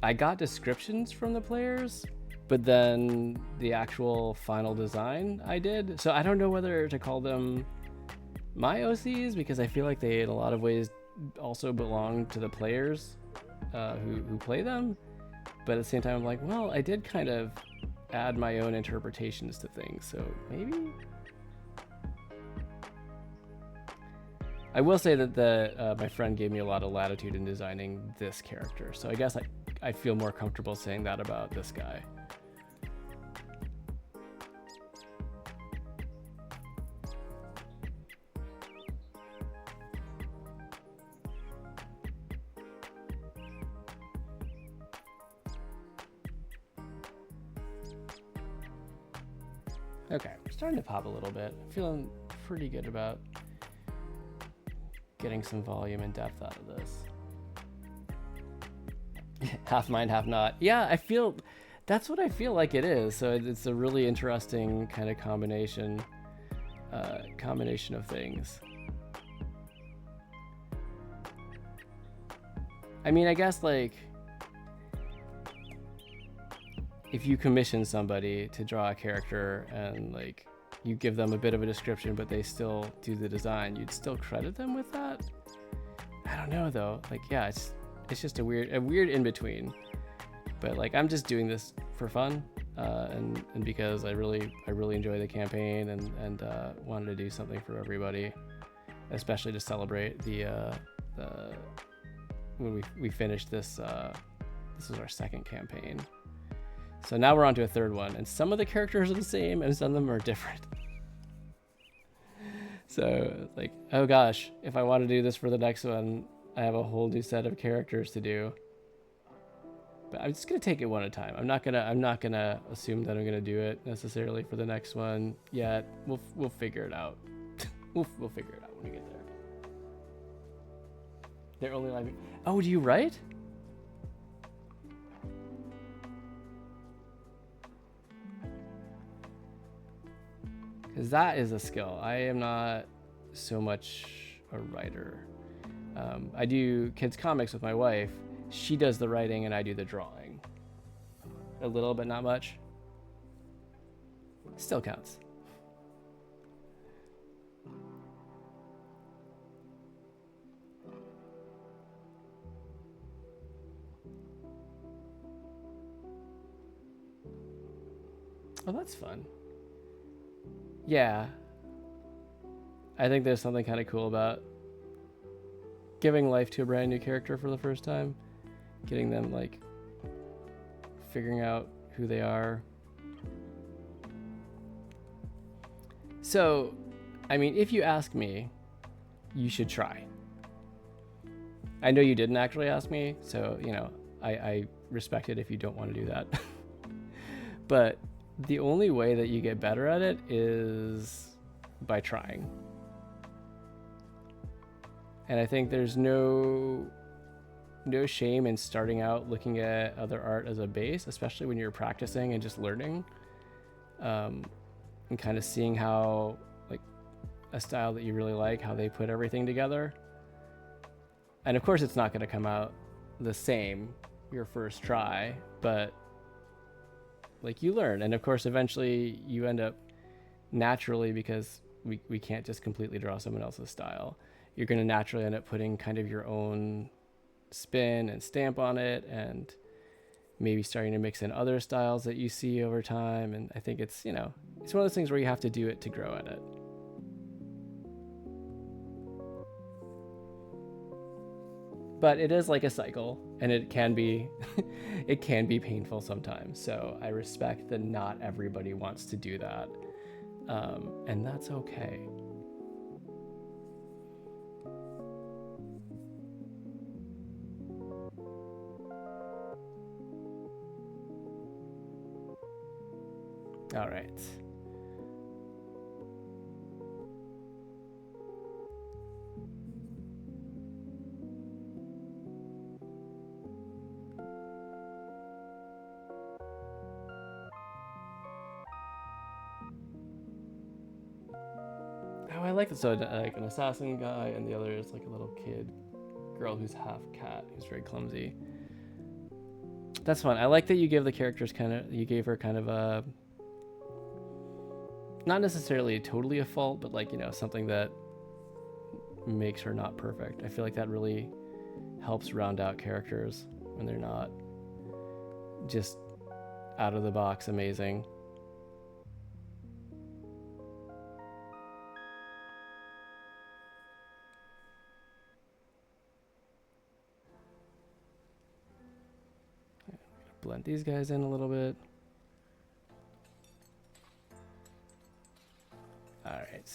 Speaker 1: I got descriptions from the players, but then the actual final design I did. So I don't know whether to call them my OCs, because I feel like they in a lot of ways also belong to the players who play them. But at the same time, I'm like, well, I did kind of add my own interpretations to things, so maybe. I will say that my friend gave me a lot of latitude in designing this character, so I guess I feel more comfortable saying that about this guy. Okay, we're starting to pop a little bit. Feeling pretty good about getting some volume and depth out of this. Half mind, half not. Yeah, I feel that's what I feel like it is. So it's a really interesting kind of combination of things. I mean, I guess like if you commission somebody to draw a character and like you give them a bit of a description, but they still do the design, you'd still credit them with that? I don't know though. Like, yeah, it's just a weird in between. But like, I'm just doing this for fun, and because I really enjoy the campaign and wanted to do something for everybody. especially to celebrate the when we finished this. This is our second campaign. So now we're on to a third one, and some of the characters are the same and some of them are different. So like, oh gosh, if I want to do this for the next one, I have a whole new set of characters to do. But I'm just gonna take it one at a time. I'm not gonna assume that I'm gonna do it necessarily for the next one yet. We'll figure it out. we'll figure it out when we get there. They're only like, oh, do you write? Because that is a skill. I am not so much a writer. I do kids comics with my wife. She does the writing and I do the drawing. A little, but not much. Still counts. Oh, that's fun. Yeah. I think there's something kind of cool about giving life to a brand new character for the first time. Getting them, like, figuring out who they are. So, I mean, if you ask me, you should try. I know you didn't actually ask me, so, you know, I respect it if you don't want to do that. But the only way that you get better at it is by trying. And I think there's no shame in starting out looking at other art as a base, especially when you're practicing and just learning, and kind of seeing how, like, a style that you really like, how they put everything together. And of course it's not going to come out the same your first try, but like, you learn. And of course eventually you end up naturally, because we can't just completely draw someone else's style. You're going to naturally end up putting kind of your own spin and stamp on it, and maybe starting to mix in other styles that you see over time. And I think it's, you know, it's one of those things where you have to do it to grow at it. But it is like a cycle, and it can be it can be painful sometimes. So I respect that not everybody wants to do that, and that's okay. All right. Oh, I like this. So like an assassin guy, and the other is like a little kid girl who's half cat, who's very clumsy. That's fun. I like that you give the characters you gave her kind of a, not necessarily totally a fault, but like, you know, something that makes her not perfect. I feel like that really helps round out characters when they're not just out of the box amazing. I'm gonna blend these guys in a little bit. All right.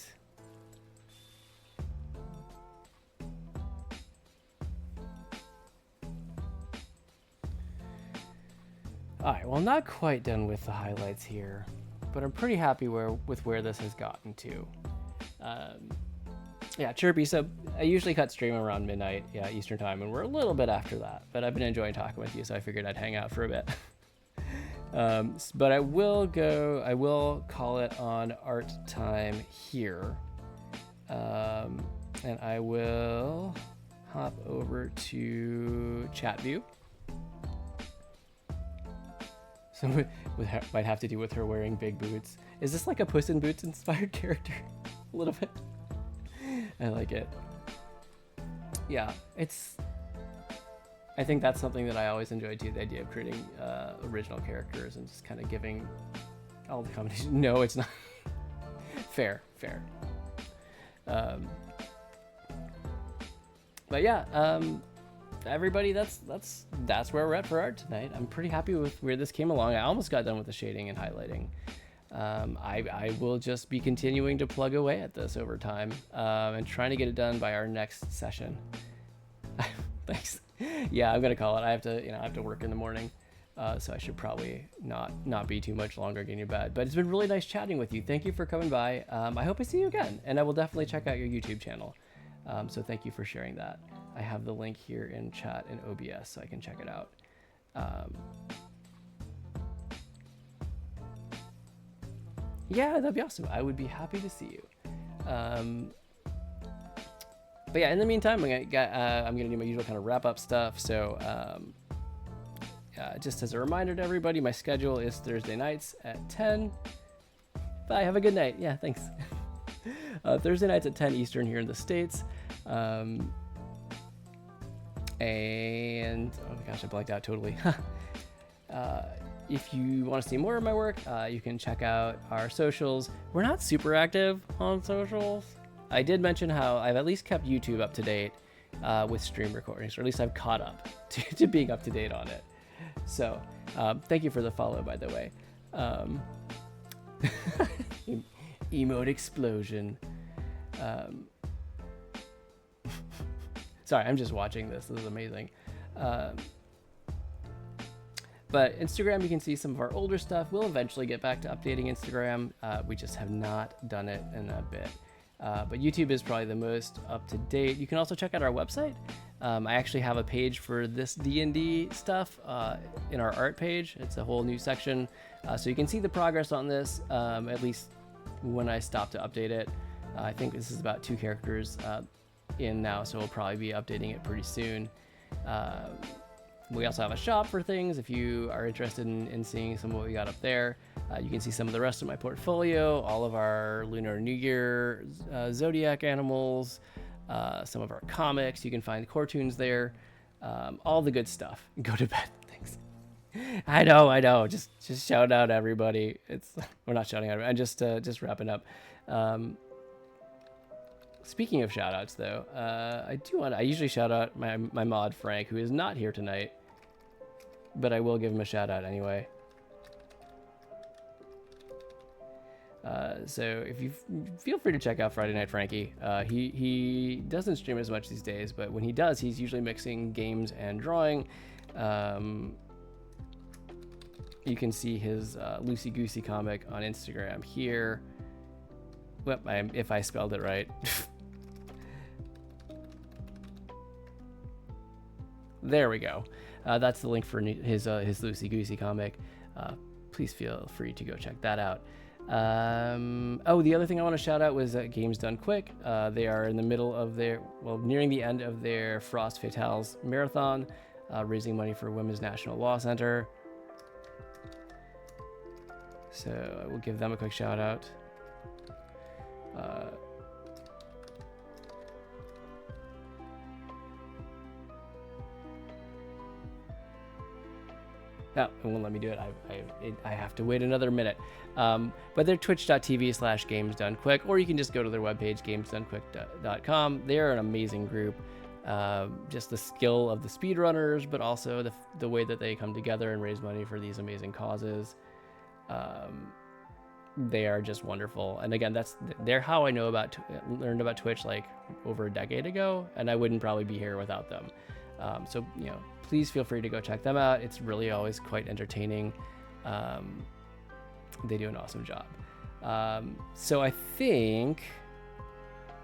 Speaker 1: All right, well, not quite done with the highlights here, but I'm pretty happy with where this has gotten to. Yeah, Chirpy, so I usually cut stream around midnight, yeah, Eastern time, and we're a little bit after that, but I've been enjoying talking with you, so I figured I'd hang out for a bit. But I will call it on art time here. And I will hop over to chat view. So might have to do with her wearing big boots. Is this like a Puss in Boots inspired character? A little bit. I like it. Yeah, I think that's something that I always enjoyed too, the idea of creating original characters and just kind of giving all the combinations. No, it's not. Fair. But yeah, everybody, that's where we're at for art tonight. I'm pretty happy with where this came along. I almost got done with the shading and highlighting. I will just be continuing to plug away at this over time, and trying to get it done by our next session. Thanks. Yeah, I'm gonna call it. I have to work in the morning, so I should probably not be too much longer getting to bed. But it's been really nice chatting with you. Thank you for coming by. I hope I see you again, and I will definitely check out your YouTube channel. So thank you for sharing that. I have the link here in chat in OBS, so I can check it out. Yeah, that'd be awesome. I would be happy to see you. But yeah, in the meantime, I'm gonna do my usual kind of wrap up stuff. So just as a reminder to everybody, my schedule is Thursday nights at 10. Bye, have a good night. Yeah, thanks. Thursday nights at 10 Eastern here in the States. And oh my gosh, I blanked out totally. If you want to see more of my work, you can check out our socials. We're not super active on socials. I did mention how I've at least kept YouTube up to date with stream recordings, or at least I've caught up to being up to date on it. So thank you for the follow, by the way. Emote explosion. Sorry, I'm just watching this. This is amazing. But Instagram, you can see some of our older stuff. We'll eventually get back to updating Instagram. We just have not done it in a bit. But YouTube is probably the most up to date. You can also check out our website. I actually have a page for this D&D stuff in our art page. It's a whole new section. So you can see the progress on this, at least when I stop to update it. I think this is about 2 characters in now, so we'll probably be updating it pretty soon. We also have a shop for things if you are interested in seeing some of what we got up there. You can see some of the rest of my portfolio, all of our Lunar New Year zodiac animals, some of our comics. You can find CoreToons there, all the good stuff. Go to bed. Thanks. I know. Just shout out everybody. We're not shouting out. I'm just wrapping up. Speaking of shout outs though, I usually shout out my mod Frank, who is not here tonight, but I will give him a shout out anyway. So if you feel free to check out Friday Night Frankie. He doesn't stream as much these days, but when he does, he's usually mixing games and drawing. You can see his Loosey Goosey comic on Instagram here. Well, if I spelled it right. There we go. That's the link for his Loosey Goosey comic. Please feel free to go check that out. The other thing I want to shout out was Games Done Quick. They are in the middle of nearing the end of their Frost Fatales marathon, raising money for Women's National Law Center. So I will give them a quick shout out. No, it won't let me do it. I have to wait another minute. But they're twitch.tv/gamesdonequick, or you can just go to their webpage, gamesdonequick.com. They're an amazing group. Just the skill of the speedrunners, but also the way that they come together and raise money for these amazing causes. They are just wonderful. And again, they're how I learned about Twitch like over a decade ago, and I wouldn't probably be here without them. So please feel free to go check them out. It's really always quite entertaining. They do an awesome job. So I think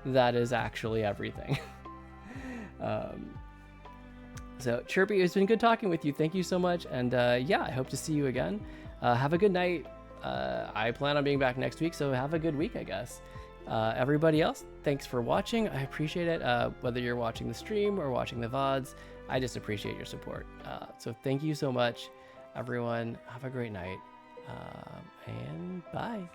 Speaker 1: that is actually everything. So Chirpy, it's been good talking with you. Thank you so much. And I hope to see you again. Have a good night. I plan on being back next week, so have a good week, I guess. Everybody else, thanks for watching. I appreciate it. Whether you're watching the stream or watching the VODs, I just appreciate your support. So thank you so much, everyone. Have a great night, and bye.